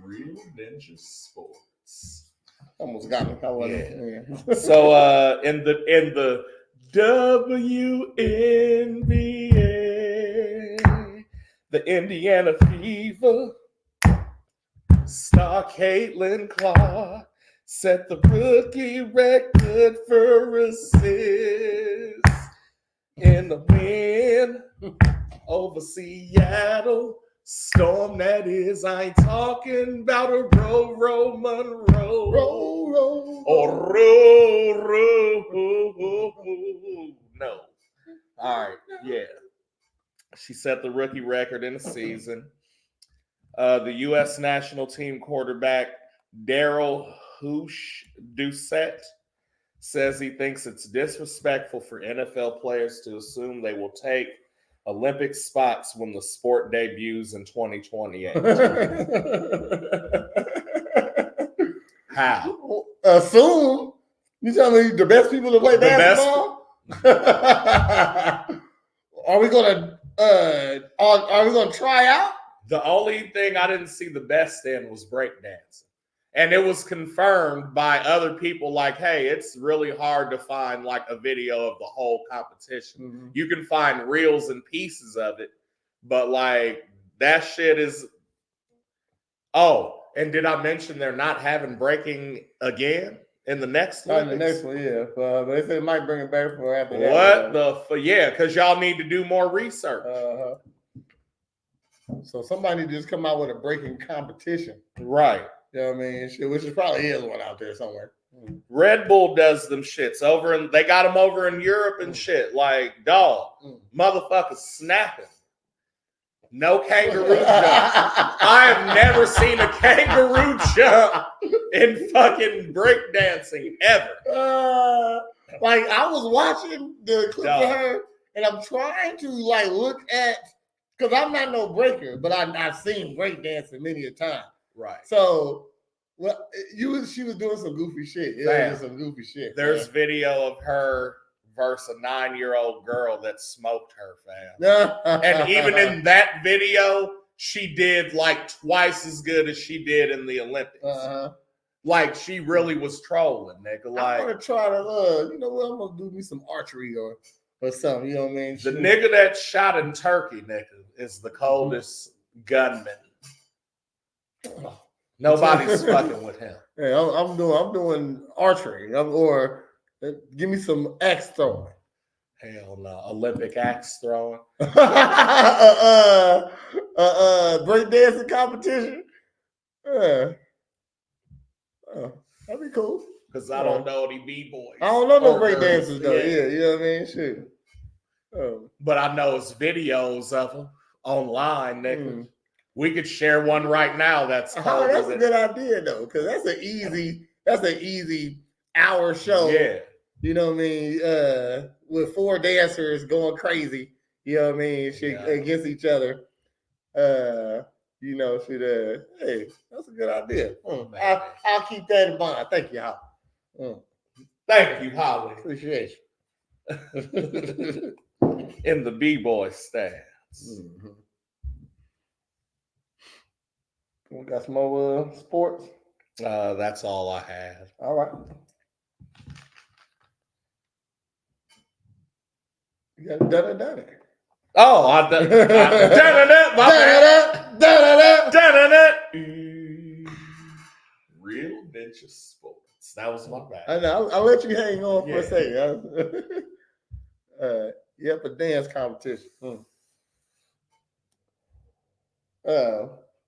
Real Ninja Sports. Almost got me. Yeah. So in the WNBA, the Indiana Fever, star Caitlin Clark set the rookie record for assists in the win over Seattle. Storm that is, I ain't talking about a row, Monroe. Roll. Or no. All right, yeah. She set the rookie record in the season. The U.S. national team quarterback Daryl Doucette says he thinks it's disrespectful for NFL players to assume they will take Olympic spots when the sport debuts in 2028. How? Assume? You tell me the best people to play basketball? Are we gonna try out? The only thing I didn't see the best in was breakdancing. And it was confirmed by other people like, hey, it's really hard to find like a video of the whole competition. Mm-hmm. You can find reels and pieces of it, but like that shit is. Oh, and did I mention they're not having breaking again in the next Olympics? In the next one, yeah. But they said they might bring it back for after that. Yeah, because y'all need to do more research. So somebody need to just come out with a breaking competition. Right. You know what I mean? Shit, which is probably is one out there somewhere. Red Bull does them shits over, and they got them over in Europe and shit. Like, dog, motherfuckers snapping. No kangaroo jump. I have never seen a kangaroo jump in fucking breakdancing ever. Like I was watching the clip of her, and I'm trying to like look at because I'm not no breaker, but I've seen breakdancing many a time. Right. So, she was doing some goofy shit. Yeah, some goofy shit. There's video of her versus a 9-year-old girl that smoked her, fam. And even in that video, she did like twice as good as she did in the Olympics. Like she really was trolling, nigga. Like I'm gonna try to, you know what? I'm gonna do me some archery or something. You know what I mean? The nigga that shot in Turkey, nigga, is the coldest gunman. Nobody's fucking with him. Yeah, I'm doing archery, or give me some axe throwing. Hell no, Olympic axe throwing. Breakdancing competition. That'd be cool. Because I don't know any b-boys. I don't know no breakdancers though. Yeah, you know what I mean? Shit. But I know it's videos of them online, nigga. We could share one right now. That's a good idea though, because that's an easy hour show. Yeah. You know what I mean? With 4 dancers going crazy. You know what I mean? Against each other. You know, hey, that's a good idea. I'll keep that in mind. Thank you, Holly. Thank you, Holly. Appreciate you. In the b-boy stance. We got some more sports. That's all I had. All right. You got done it. Oh, I done it. Real Ninja Sports. That was my bad. I know. I'll let you hang on for a second. Yep, a dance competition.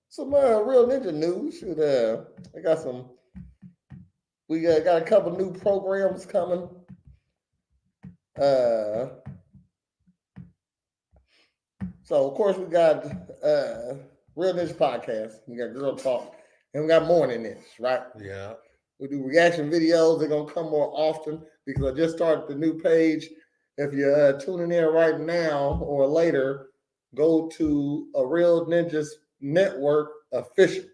Some Real Ninja news. We got a couple new programs coming. So of course we got Real Ninja Podcast. We got Girl Talk, and we got Morn'n Ninjas, right? Yeah. We do reaction videos. They're gonna come more often because I just started the new page. If you're tuning in right now or later, go to a Real Ninjas Network Official.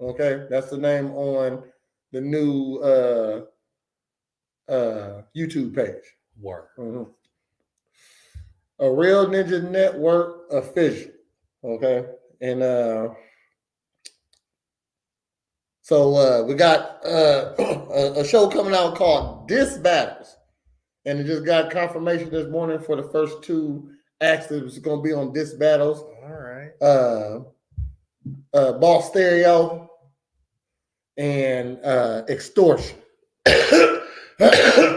Okay, that's the name on the new YouTube page. Work. A Real Ninja Network Official. Okay, and so we got a show coming out called Diss Battles, and it just got confirmation this morning for the first 2 acts that was going to be on Diss Battles. All right. Boss Stereo and Extortion. I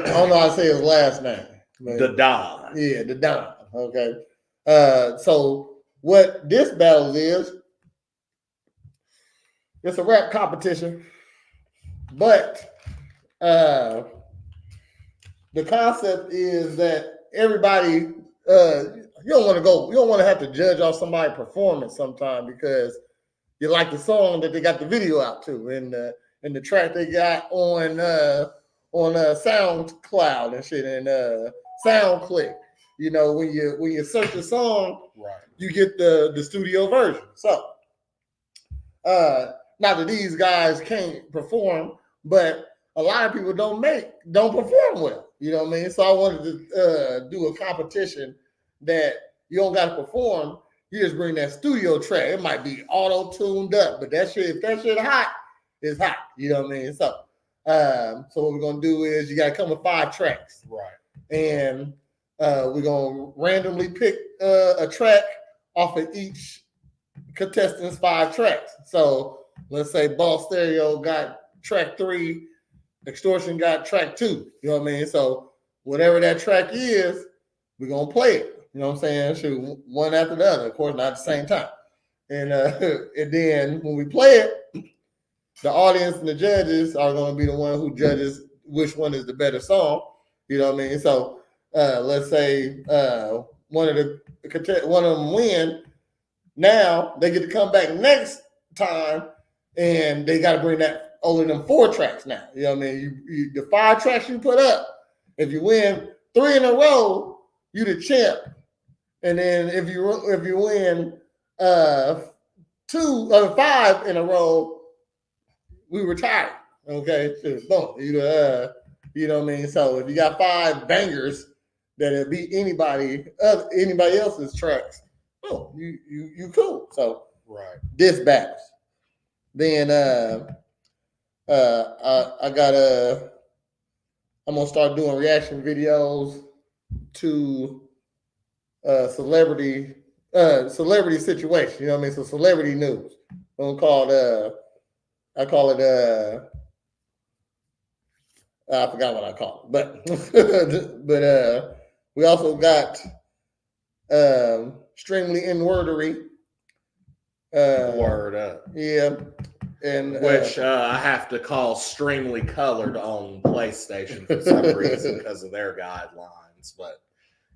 don't know how to say his last name. The Don. Yeah, the Don. Okay. So what this battle is, it's a rap competition, but the concept is that everybody, you don't want to have to judge off somebody's performance sometime because you like the song that they got the video out to and the track they got on SoundCloud and shit and SoundClick. You know, when you search a song, right, you get the studio version. So not that these guys can't perform, but a lot of people don't perform well. You know what I mean? So I wanted to do a competition that you don't got to perform. You just bring that studio track. It might be auto-tuned up, but if that shit hot, it's hot. You know what I mean? So so what we're going to do is you got to come with 5 tracks. Right. And we're going to randomly pick a track off of each contestant's 5 tracks. So let's say Ball Stereo got track 3, Extortion got track 2. You know what I mean? So whatever that track is, we're going to play it. You know what I'm saying? Shoot, one after the other, of course, not at the same time. And then when we play it, the audience and the judges are going to be the one who judges which one is the better song. You know what I mean? So let's say one of them win. Now they get to come back next time, and they got to bring that over them 4 tracks now. You know what I mean? The 5 tracks you put up, if you win 3 in a row, you the champ. And then if you win 2 or 5 in a row, we retire. Okay, boom. You know what I mean. So if you got 5 bangers that'll beat anybody else's tracks, oh, you cool. So right, this battles. Then I'm gonna start doing reaction videos to celebrity situation. You know what I mean? So celebrity news. I call it I forgot what I call it, but we also got extremely inwordery. Word up. Yeah. And which I have to call extremely colored on PlayStation for some reason because of their guidelines, but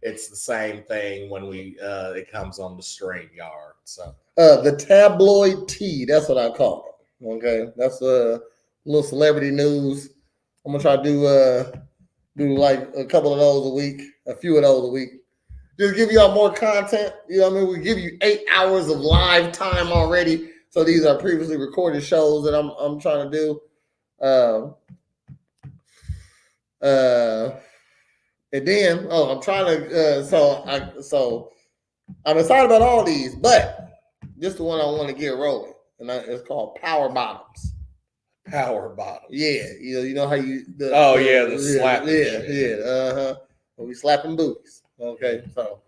it's the same thing when it comes on the StreamYard. So the tabloid tea, that's what I call it. Okay, that's a little celebrity news. I'm gonna try to do like a couple of those a week, a few of those a week. Just give y'all more content. You know what I mean? We give you 8 hours of live time already. So these are previously recorded shows that I'm trying to do. And then I'm trying to so I'm excited about all these, but this is the one I want to get rolling, and it's called Power Bottoms. Power Bottoms. Yeah, you know how you the slapping. Yeah. We slapping booties. Okay, so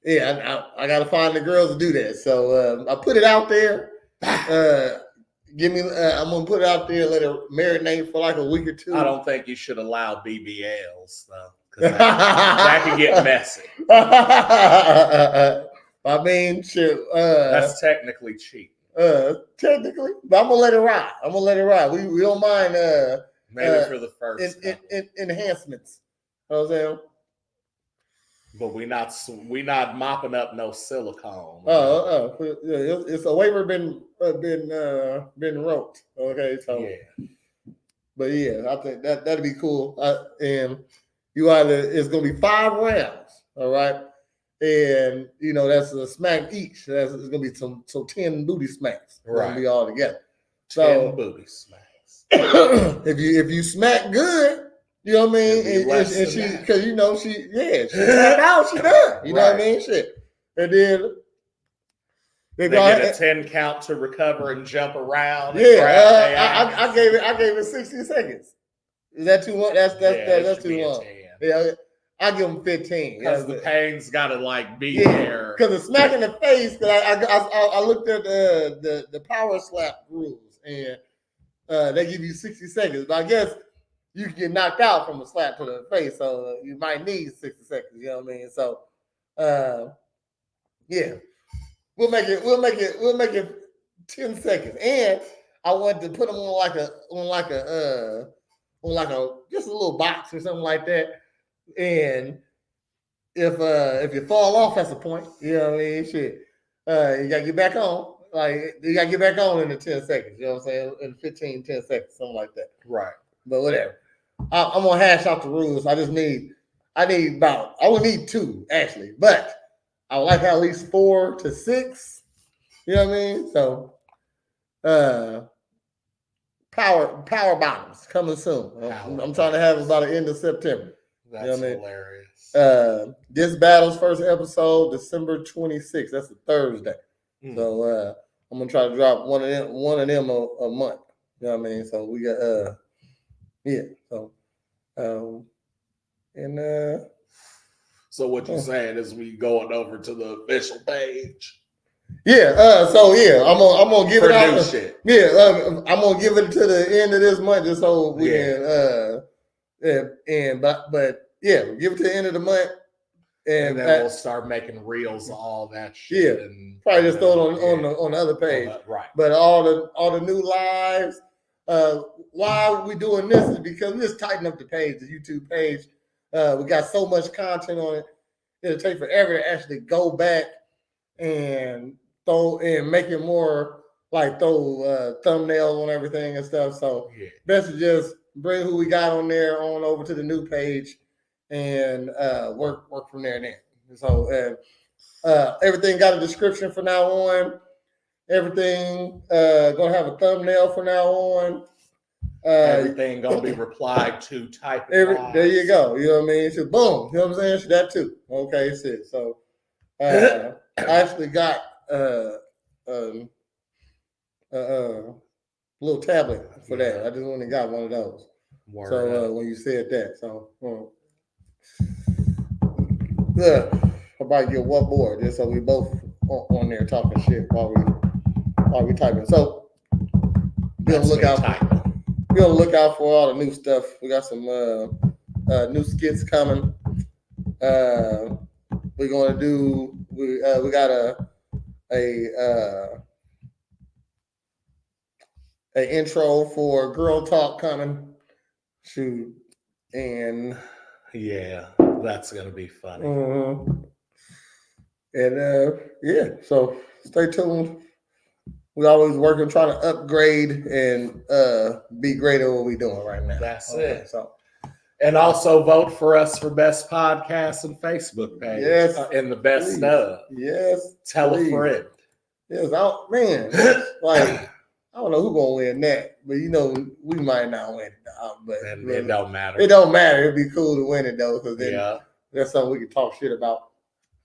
yeah, I got to find the girls to do that. So I put it out there. I'm gonna put it out there, let it marinate for like a week or 2. I don't think you should allow BBLs though, because that can get messy. I mean, shit. That's technically cheap. Technically, but I'm gonna let it ride. We don't mind. Maybe for the first enhancements. You know what I'm saying? But we not mopping up no silicone. It's a waiver been wrote. Okay, so yeah. But yeah, I think that'd be cool. And it's gonna be 5 rounds. All right, and that's a smack each. It's gonna be some 10 booty smacks. Right, gonna be all together. 10 booty smacks. if you smack good. You know what I mean? And she, because she tap out, she done. You know what I mean? Shit. And then they get a 10 count to recover and jump around. Yeah, I gave it 60 seconds. Is that too much? That's too long. Yeah, I give them 15 because the pain's got to be there. Because the smack in the face. Because I looked at the power slap rules, and they give you 60 seconds. But I guess you can get knocked out from a slap to the face, so you might need 60 seconds. You know what I mean? So Yeah. We'll make it 10 seconds. And I want to put them on like a just a little box or something like that. And if you fall off, that's the point. You know what I mean? Shit. You gotta get back on. Like you gotta get back on in the 10 seconds. You know what I'm saying? In 15, 10 seconds, something like that. Right. But whatever. I'm gonna hash out the rules. I would need 2 actually, but I would like at least 4 to 6. You know what I mean? So power bottoms coming soon. I'm trying to have it by the end of September. That's you know what I mean? hilarious. This battle's first episode, December 26th. That's a Thursday. So I'm gonna try to drop one of them a month. You know what I mean? So we got yeah. So so what you're saying is we going over to the official page. Yeah. So yeah, I'm gonna give it out. Shit. Yeah. I'm gonna give it to the end of this month just so we can but yeah, give it to the end of the month. And then we'll start making reels of all that shit. Yeah, and probably just throw it on the other page. Right. But all the new lives. Why we doing this is because we just tighten up the page, the YouTube page. We got so much content on it. It'll take forever to actually go back and make it more like throw thumbnails on everything and stuff. So best to just bring who we got on there on over to the new page and work from there and then. So everything got a description from now on. Everything gonna have a thumbnail from now on. Everything gonna be replied to type. There you go. You know what I mean? So boom. You know what I'm saying? So that too. Okay, shit. So I actually got little tablet for that. I just went and got one of those. So when you said that, so I'll probably get one more just so we both on there talking shit while we typing. So be on the lookout for all the new stuff. We got some new skits coming. We're gonna do. We got a intro for Girl Talk coming. Shoot, and yeah, that's gonna be funny. And so stay tuned. We always working, trying to upgrade and be great at what we're doing right now. That's it. So, and also vote for us for best podcast and Facebook page. Yes, and the best stuff. Yes, tell a friend. Yes, man. Like I don't know who's gonna win that, but we might not win it. But it don't matter. It don't matter. It'd be cool to win it though, because then that's something we can talk shit about.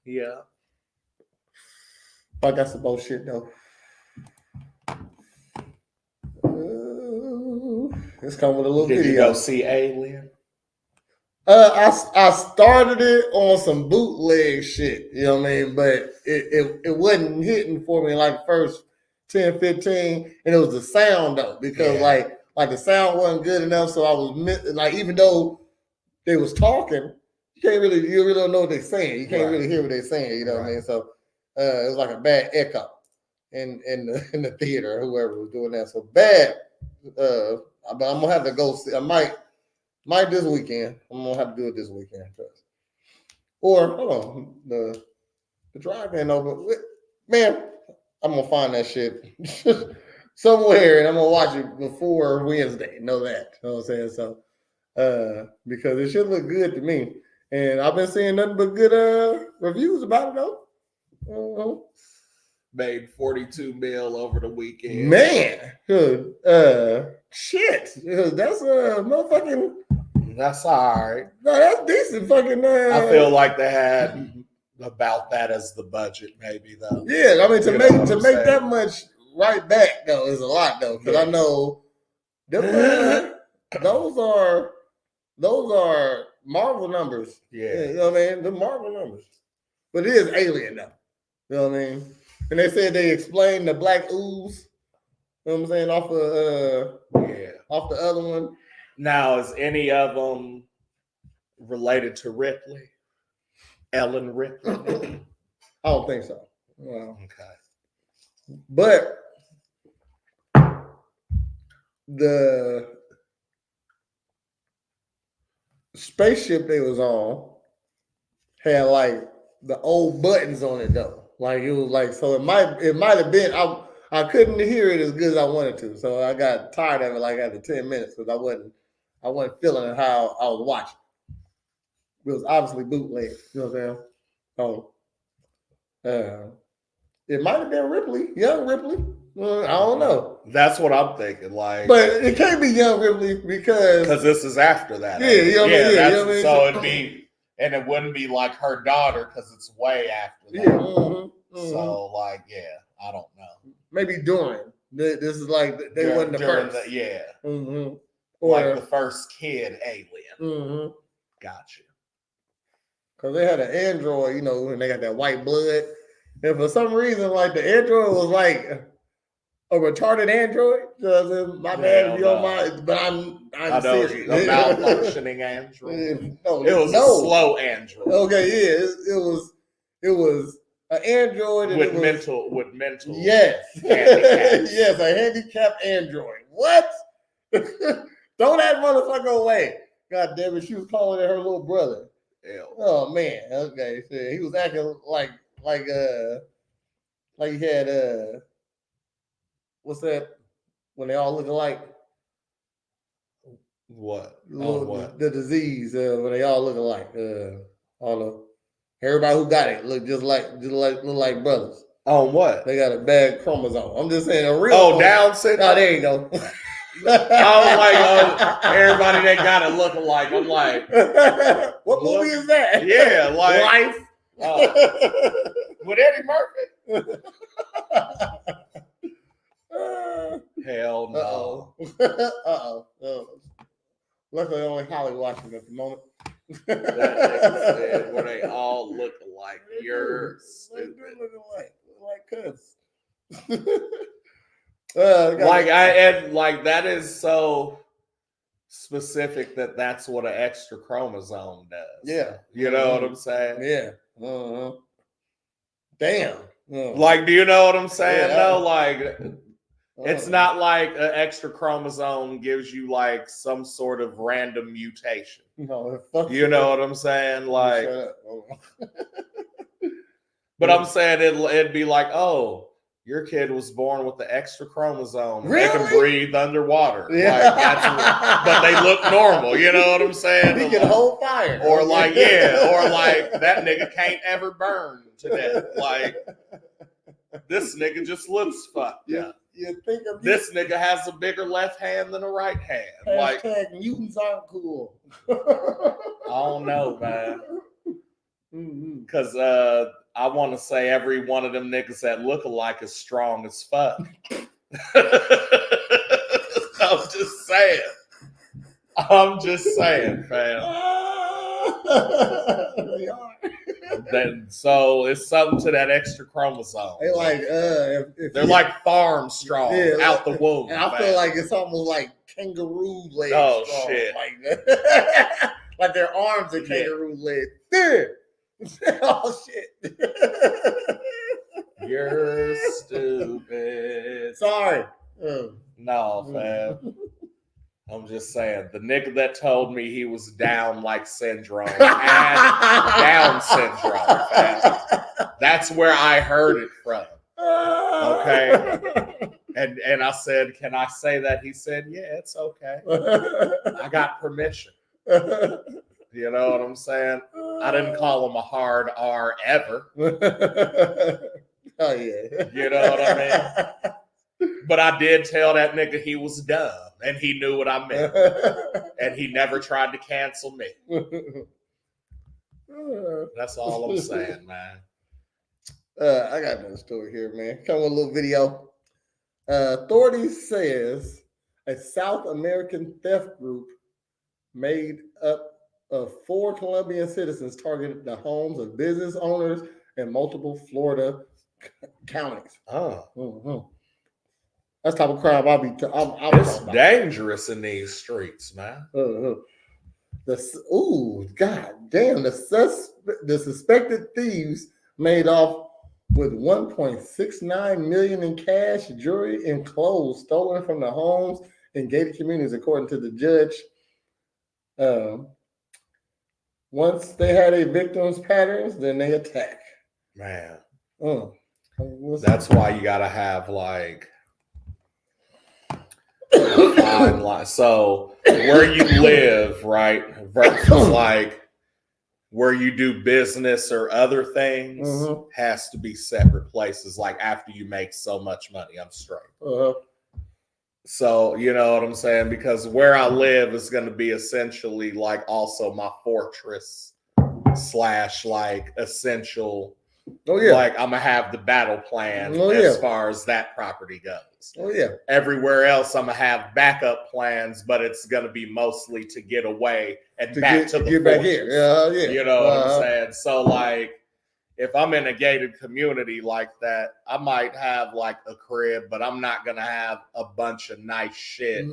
Yeah. But that's some bullshit though. Let's come with a little video. Did you go see Alien? I started it on some bootleg shit, you know what I mean? But it wasn't hitting for me like the first 10, 15, and it was the sound though, because like the sound wasn't good enough, so I was like, even though they was talking, you really don't know what they're saying. You can't really hear what they're saying, you know what I mean? So it was like a bad echo in the theater, whoever was doing that. So bad. But I'm gonna have to go see. I might this weekend. I'm gonna have to do it this weekend. Or hold on, the drive-in over. Man, I'm gonna find that shit somewhere, and I'm gonna watch it before Wednesday. Know that. You know what I'm saying? So, because it should look good to me, and I've been seeing nothing but good reviews about it though. Made 42 mil over the weekend. Man, good. Shit. That's motherfucking. That's all right. No, that's decent. Fucking. I feel like they had about that as the budget, maybe though. Yeah, I mean to make that much right back though is a lot though, because I know those are Marvel numbers. Yeah, you know what I mean. The Marvel numbers, but it is Alien though. You know what I mean. And they said they explained the black ooze, you know what I'm saying, off the other one. Now, is any of them related to Ripley? Ellen Ripley? I don't think so. Well, Okay. but the spaceship they was on had like the old buttons on it though. Like it was like so it might have been I couldn't hear it as good as I wanted to. So I got tired of it like after 10 minutes because I wasn't feeling how I was watching. It was obviously bootleg. You know what I'm saying? So it might have been Ripley, young Ripley. I don't know. That's what I'm thinking. Like, but it can't be young Ripley because this is after that. Yeah, you know what I mean? Yeah, you know what I mean? So it'd be, and it wouldn't be like her daughter because it's way after that. Yeah. Mm-hmm. So like, yeah, I don't know. Maybe during. This is like they wasn't the first. Mm-hmm. Or like the first kid alien. Mm-hmm. Gotcha. Because they had an android, you know, and they got that white blood. And for some reason, like the android was like a retarded android. My bad if you don't mind, but I'm serious. A malfunctioning android. No, it was a slow android. Okay, yeah, it was an android with mental. Yes, yes, a handicapped android. What? Throw that motherfucker away! God damn it, she was calling it her little brother. Hell. Oh man, okay, so he was acting like he had what's that when they all look alike? What? The disease when they all look alike. I don't know. Everybody who got it look look like brothers. On what? They got a bad chromosome. I'm just saying a real. Down syndrome. Oh, there you go. I was like, everybody that got it look alike. I'm like, what movie is that? Yeah, like Life. With Eddie Murphy. Hell no. Uh-oh. Luckily, only Holly watching at the moment. That nigga said where they all look alike. You're stupid. They look alike. Cuz. That is so specific that's what an extra chromosome does. Yeah. You know what I'm saying? Yeah. Uh-huh. Damn. Do you know what I'm saying? Yeah. No, it's not like an extra chromosome gives you like some sort of random mutation. No, you know what I'm saying? Like, but I'm saying it'd be like, oh, your kid was born with the extra chromosome. Really? They can breathe underwater. Yeah. But they look normal. You know what I'm saying? He can hold fire. Or that nigga can't ever burn to death. Like, this nigga just looks fucked. Yeah. You think of this nigga has a bigger left hand than a right hand. Hashtag mutants aren't cool. I don't know, man. Because I want to say every one of them niggas that look alike is strong as fuck. I'm just saying, fam. They are. So it's something to that extra chromosome. They like they're like farm strong out the womb. And I feel like it's almost like kangaroo legs. Oh strong, shit! Like that. Like their arms are kangaroo legs. There. Oh shit! You're stupid. Sorry. No, fam. I'm just saying, the nigga that told me he was down like syndrome had Down syndrome, fam. That's where I heard it from. Okay. And I said, can I say that? He said, yeah, it's okay. I got permission. You know what I'm saying? I didn't call him a hard R ever. Oh, yeah. You know what I mean? But I did tell that nigga he was dumb, and he knew what I meant. And he never tried to cancel me. That's all I'm saying, man. I got another story here, man. Come with a little video. Authorities says a South American theft group made up of 4 Colombian citizens targeted the homes of business owners in multiple Florida counties. Oh. Mm-hmm. That's the type of crime I'll be. It's dangerous in these streets, man. God damn! The suspected thieves made off with $1.69 million in cash, jewelry, and clothes stolen from the homes in gated communities, according to the judge. Once they had a victim's patterns, then they attack. Man, that's why you gotta have like a fine line. So where you live, right, versus like where you do business or other things has to be separate places. Like after you make so much money, I'm straight. So, you know what I'm saying? Because where I live is going to be essentially like also my fortress / like essential. Like I'm going to have the battle plan as far as that property goes. Everywhere else, I'm going to have backup plans, but it's going to be mostly to get away and back to the fortress. Back here. You know what I'm saying? So like, if I'm in a gated community like that, I might have like a crib, but I'm not going to have a bunch of nice shit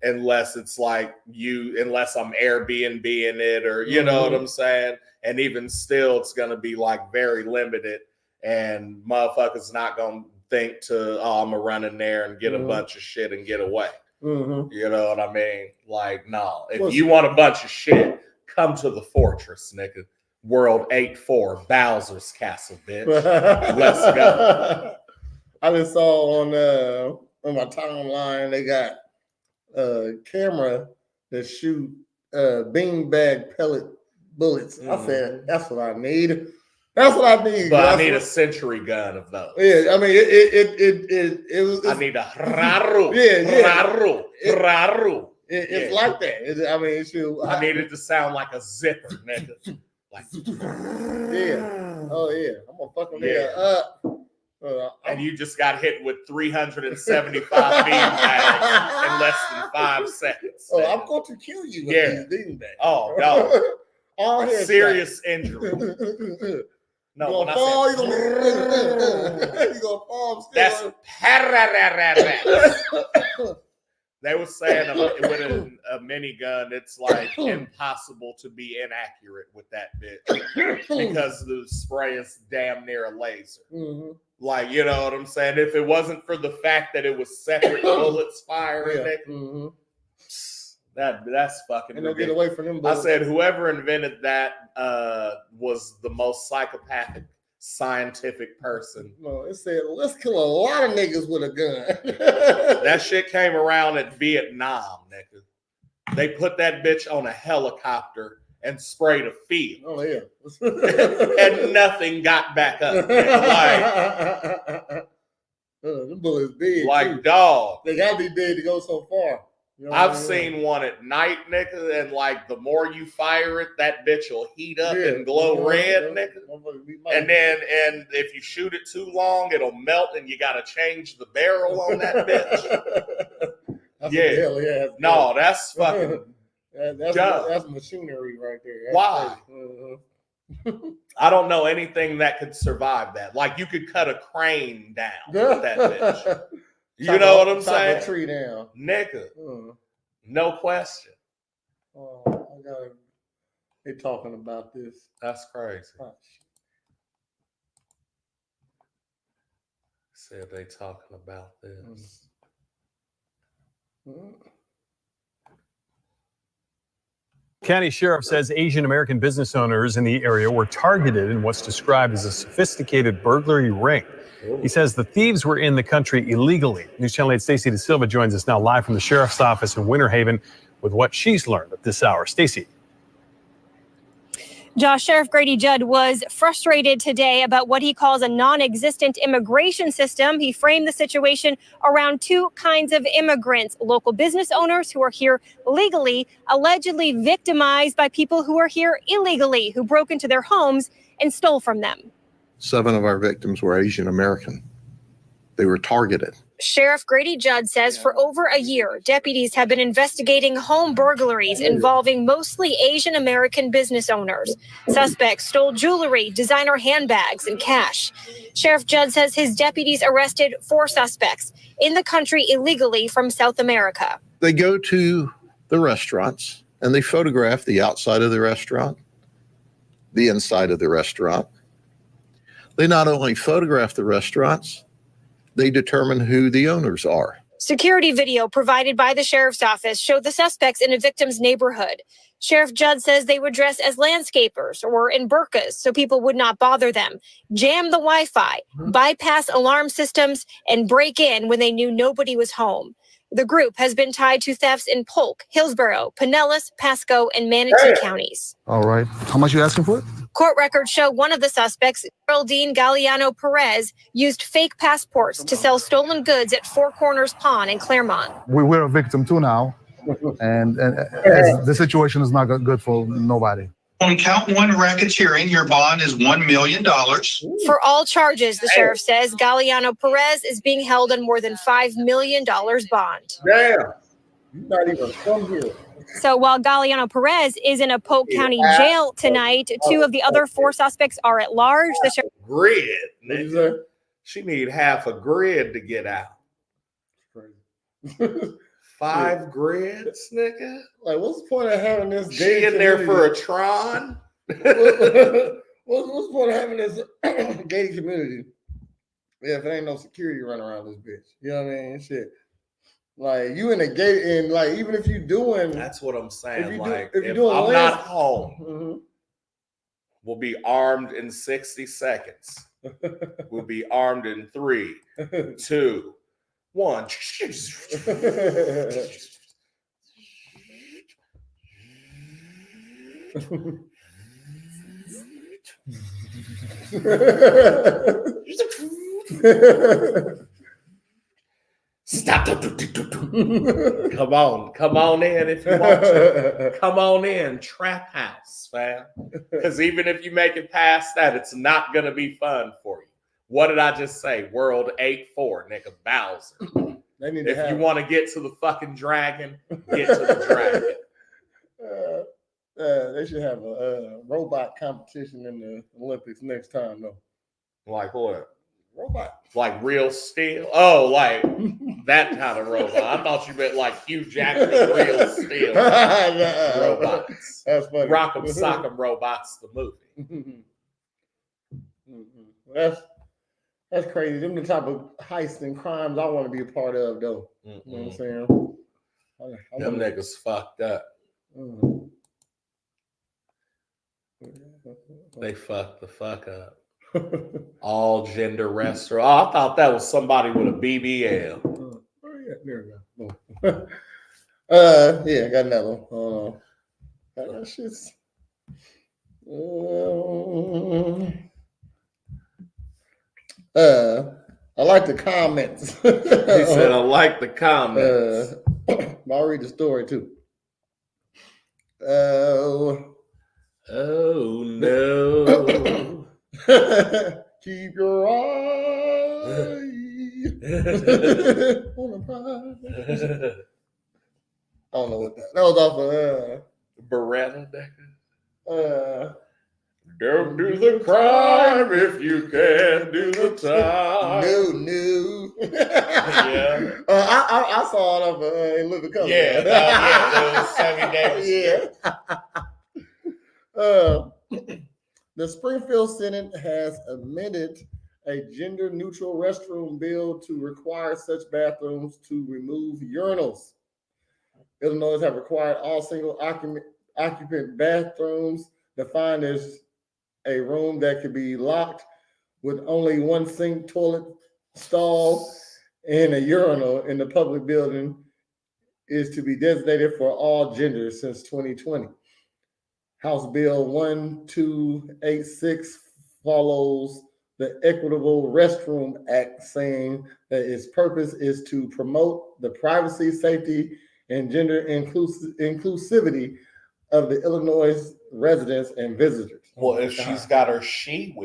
unless it's like unless I'm Airbnb-ing it or, you know what I'm saying? And even still, it's going to be like very limited and motherfuckers not going to think I'm going to run in there and get a bunch of shit and get away. You know what I mean? Like, no, if you want a bunch of shit, come to the fortress, nigga. World 8-4, Bowser's Castle, bitch. Let's go. I just saw on my timeline they got a camera that shoot beanbag pellet bullets. I said, that's what I need. That's what I need. But I need a century gun of those. Yeah, I mean it was. I need a raru. Raru. Raru. It's like that. I mean, I need it to sound like a zipper, nigga. Like, oh yeah, I'm gonna fuck them up. And you just got hit with 375 beanbags in less than 5 seconds. Oh, I'm going to kill you with these beanbags. Oh no, all serious injury. No, when I said, you gonna fall. That's They were saying with a minigun, it's like impossible to be inaccurate with that bitch because the spray is damn near a laser. Like, you know what I'm saying? If it wasn't for the fact that it was separate bullets firing, that's fucking and they'll get away from them bullets. I said whoever invented that was the most psychopathic scientific person. No, it said let's kill a lot of niggas with a gun. That shit came around at Vietnam, nigga. They put that bitch on a helicopter and sprayed a field. Oh yeah. And nothing got back up. Like the bullet's big. Like too. Dog. They gotta be big to go so far. You know I've seen one at night, nigga, and like the more you fire it, that bitch will heat up and glow red, nigga. And then if you shoot it too long, it'll melt and you gotta change the barrel on that bitch. That's fucking that's machinery right there. Why? I don't know anything that could survive that. Like you could cut a crane down with that bitch. You know what I'm saying? Chop a tree down. Nigga. No question. Oh, they're talking about this. That's crazy. Said they talking about this. County Sheriff says Asian American business owners in the area were targeted in what's described as a sophisticated burglary ring. He says the thieves were in the country illegally. News Channel 8's Stacey DeSilva joins us now live from the sheriff's office in Winter Haven with what she's learned at this hour. Stacey. Josh, Sheriff Grady Judd was frustrated today about what he calls a non-existent immigration system. He framed the situation around two kinds of immigrants: local business owners who are here legally, allegedly victimized by people who are here illegally, who broke into their homes and stole from them. 7 of our victims were Asian American. They were targeted. Sheriff Grady Judd says for over a year, deputies have been investigating home burglaries involving mostly Asian American business owners. Suspects stole jewelry, designer handbags, and cash. Sheriff Judd says his deputies arrested 4 suspects in the country illegally from South America. They go to the restaurants and they photograph the outside of the restaurant, the inside of the restaurant. They not only photograph the restaurants, they determine who the owners are. Security video provided by the sheriff's office showed the suspects in a victim's neighborhood. Sheriff Judd says they would dress as landscapers or in burqas so people would not bother them, jam the Wi-Fi, bypass alarm systems, and break in when they knew nobody was home. The group has been tied to thefts in Polk, Hillsborough, Pinellas, Pasco, and Manatee counties. All right. How much you asking for it? Court records show one of the suspects, Geraldine Galliano Perez, used fake passports to sell stolen goods at Four Corners Pawn in Claremont. We're a victim too now, and the situation is not good for nobody. On count one racketeering, your bond is $1 million. For all charges, the sheriff says Galliano Perez is being held on more than $5 million bond. Damn, you're not even from here. So while Galliano Perez is in a Polk County jail tonight, two of the other four suspects are at large. The sheriff Grid, nigga. She need half a grid to get out. 5 grids, nigga. Like, what's the point of having this? She in there for a Tron. What's the point of having this gated community? Yeah, if there ain't no security running around this bitch, you know what I mean? Shit. Like, you in a gate, and like, even if you doing, that's what I'm saying. If if I'm not home, we'll be armed in 60 seconds. We'll be armed in 3, 2, 1. Stop. Come on in if you want to. Come on in, trap house, fam. Because even if you make it past that, it's not gonna be fun for you. What did I just say? World 8-4, nigga, Bowser. If you want to get to the fucking dragon, get to the dragon. They should have a robot competition in the Olympics next time, though. Like what? Robot. Like real steel? Oh, like that kind of robot. I thought you meant like Hugh Jackman real steel robots. That's funny. Rock'em Sock'em Robots, the movie. That's crazy. Them the type of heists and crimes I want to be a part of, though. You know what I'm saying? Them niggas fucked up. They fucked the fuck up. All gender restaurant. Oh, I thought that was somebody with a BBL. Oh yeah, there we go. Yeah, I got another one. That shit's. I like the comments. He said, "I like the comments." I'll read the story too. Oh no. Keep your eye on the prize. I don't know what that was off of Beretta Decker. Don't do the crime if you can't do the time. No. Yeah. I saw it off in Living Color. Yeah, Sammy Davis. Yeah. The Springfield Senate has amended a gender-neutral restroom bill to require such bathrooms to remove urinals. Illinois have required all single occupant bathrooms defined as a room that can be locked with only one sink, toilet, stall, and a urinal in the public building is to be designated for all genders since 2020. House Bill 1286 follows the Equitable Restroom Act, saying that its purpose is to promote the privacy, safety, and gender inclusivity of the Illinois residents and visitors. Well, if she's got her she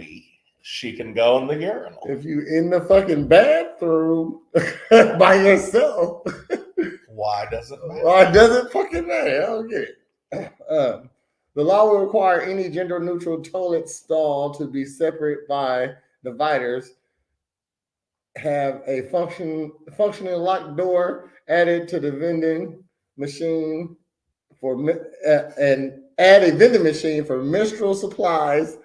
can go in the urinal. If you in the fucking bathroom by yourself, why does it matter? Why does it fucking matter? I don't get it. The law will require any gender-neutral toilet stall to be separate by dividers, have a functioning locked door added to the vending machine and add a vending machine for menstrual supplies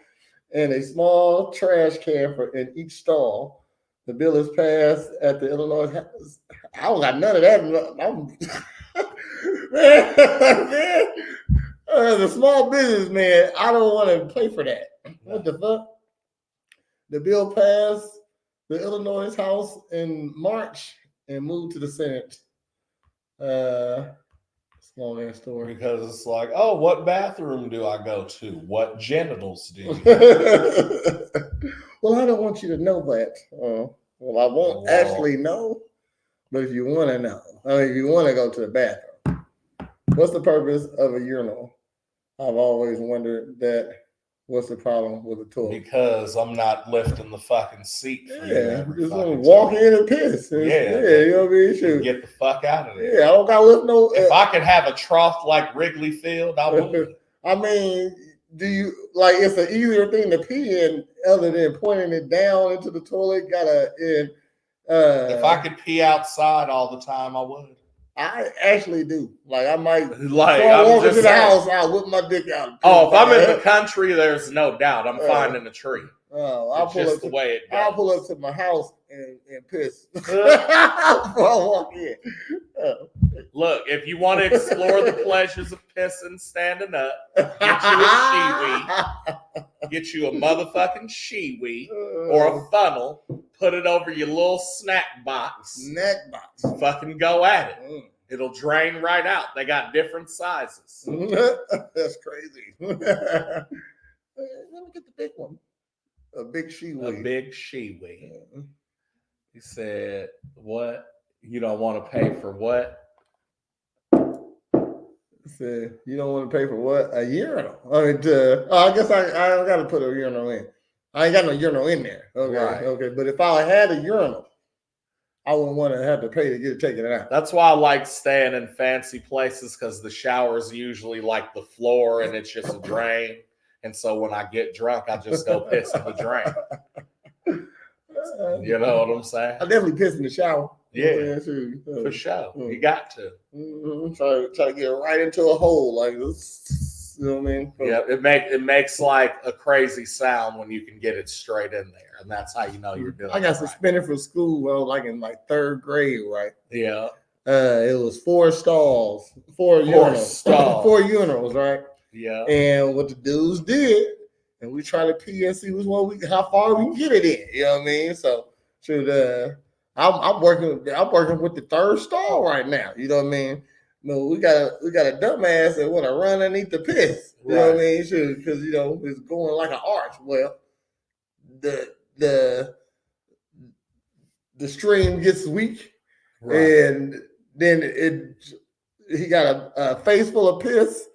and a small trash can in each stall. The bill is passed at the Illinois House. I don't got none of that. Man, as a small businessman, I don't want to pay for that. What the fuck? The bill passed the Illinois House in March and moved to the Senate. Long ass story. Because it's like, oh, what bathroom do I go to? What genitals do you Well, I don't want you to know that. Well, I won't actually know, but if you want to know, if you want to go to the bathroom, what's the purpose of a urinal? I've always wondered that. What's the problem with the toilet? Because I'm not lifting the fucking seat for you. Yeah, just want to walk in and piss. Yeah, you know what I mean? Shoot. Get the fuck out of there. Yeah, I don't got to lift no. If I could have a trough like Wrigley Field, I would. I mean, do you like? It's an easier thing to pee in other than pointing it down into the toilet. If I could pee outside all the time, I would. I actually do. Like I might like I walk into the house, I'll whip my dick out. Oh, if I'm in the country, there's no doubt I'm finding a tree. I'll pull just up the way it goes. I'll pull up to my house and piss before I walk in. Look, if you want to explore the pleasures of pissing standing up, get you a shiwi, get you a motherfucking shiwi or a funnel, put it over your little snack box. Fucking go at it. It'll drain right out. They got different sizes. That's crazy. Let me get the big one. A big shiwi. A big shiwi. He said, what? You don't want to pay for what? Said, you don't want to pay for what? A urinal. I mean, I guess I don't got to put a urinal in. I ain't got no urinal in there. Okay, right. Okay. But if I had a urinal, I wouldn't want to have to pay to get it taken out. That's why I like staying in fancy places because the shower is usually like the floor and it's just a drain. And so when I get drunk, I just go piss in the drain. You know what I'm saying? I definitely piss in the shower. Yeah, for sure. You got to. Try to get right into a hole like this. You know what I mean? Yeah, it makes like a crazy sound when you can get it straight in there, and that's how you know you're doing. I got suspended from school, like in third grade, right? Yeah. It was 4 stalls, 4 urinals, right? Yeah. And what the dudes did, and we try to pee and see how far we can get it in. You know what I mean? So I'm working with the 3rd stall right now. You know what I mean? No, we got a dumbass that want to run underneath the piss. You know what I mean? Because it's going like an arch. Well, the stream gets weak, and then he got a face full of piss.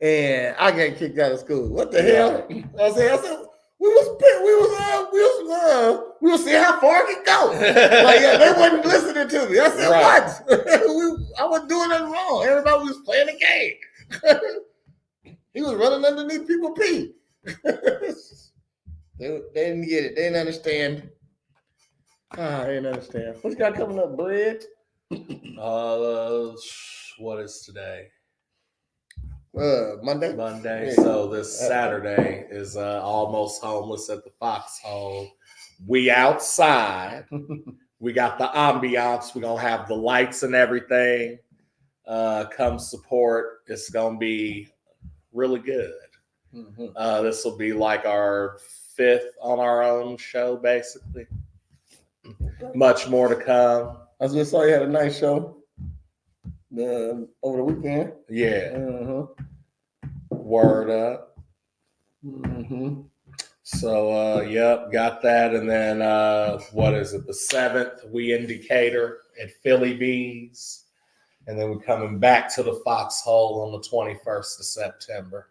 And I got kicked out of school. What the hell? I said, we was seeing how far it could go. They wasn't listening to me. I said, what? I wasn't doing nothing wrong. Everybody was playing the game. He was running underneath people pee. They didn't get it. They didn't understand. They didn't understand. What you got coming up, Brad? What is today? Monday. Yeah. So this Saturday is Almost Homeless at the Foxhole. We outside. We got the ambiance. We're gonna have the lights and everything. Come support. It's gonna be really good. Mm-hmm. This will be like our 5th on our own show, basically. Much more to come. I just saw you had a nice show. Over the weekend. Yeah. Word up. So, yep, got that. And then, what is it? The 7th, we in Decatur at Philly Bees. And then we're coming back to the Foxhole on the 21st of September.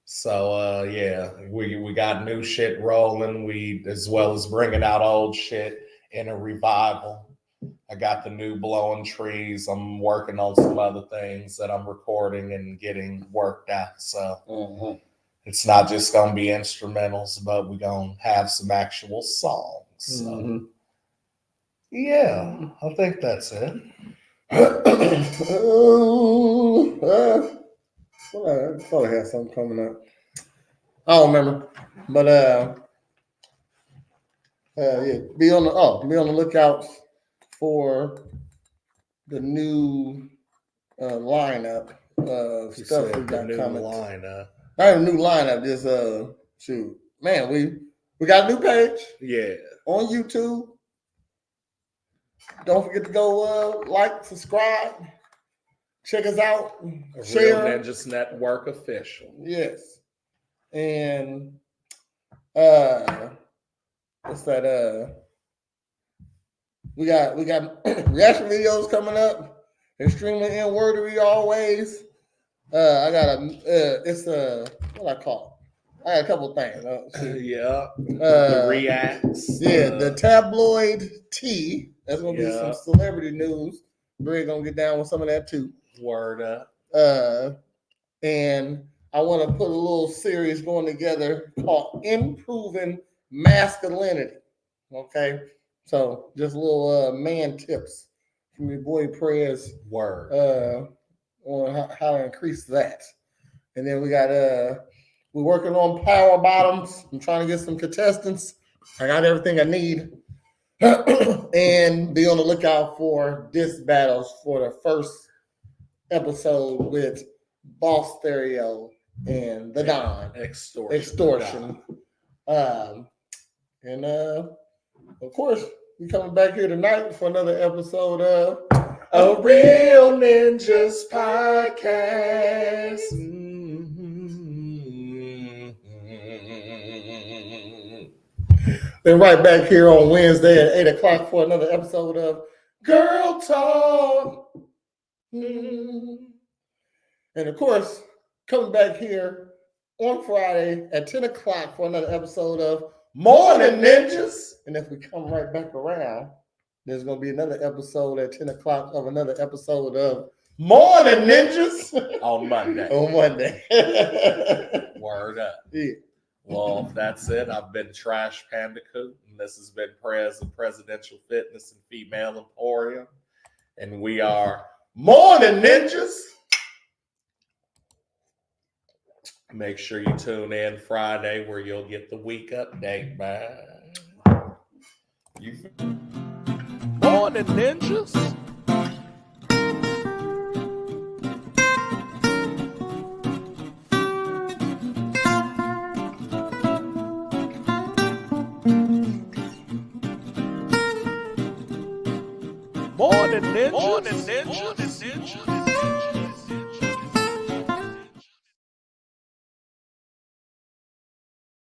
So, yeah, we got new shit rolling. As well as bringing out old shit in a revival. I got the new Blowing Trees. I'm working on some other things that I'm recording and getting worked out. So it's not just going to be instrumentals, but we're going to have some actual songs. So, yeah, I think that's it. I thought I had something coming up. I don't remember, but yeah, be on the lookout for the new lineup of You stuff said we the got new coming. lineup. Not a new lineup, just shoot, man, we got a new page. Yeah, on YouTube. Don't forget to go like, subscribe, check us out, share. Real Ninjas Network official. Yes, and what's that? We got reaction videos coming up. Extremely in-wordery always. I got what I call it? I got a couple things. Yeah. The reacts. Yeah, the tabloid tea. That's gonna be some celebrity news. We're gonna get down with some of that too. Word up. And I want to put a little series going together called Improving Masculinity. Okay. So just a little man tips from your boy Prez. Word. On how to increase that. And then we got we're working on power bottoms. I'm trying to get some contestants. I got everything I need. And be on the lookout for disc battles for the first episode with Boss Stereo and the Don. Extortion. And of course, we coming back here tonight for another episode of A Real Ninjas Podcast. Then right back here on Wednesday at 8 o'clock for another episode of Girl Talk. And of course, coming back here on Friday at 10 o'clock for another episode of Morn'n Ninjas. And if we come right back around, there's going to be another episode at 10 o'clock of another episode of Morn'n Ninjas on Monday. On Monday. Word up. Yeah. Well, that's it. I've been Trash Pandacoot, and this has been Prez of Presidential Fitness and Female Emporium. And we are Morn'n Ninjas. Make sure you tune in Friday where you'll get the week update, man. Morn'n Ninjas. Morn'n Ninjas. Morn'n Ninjas.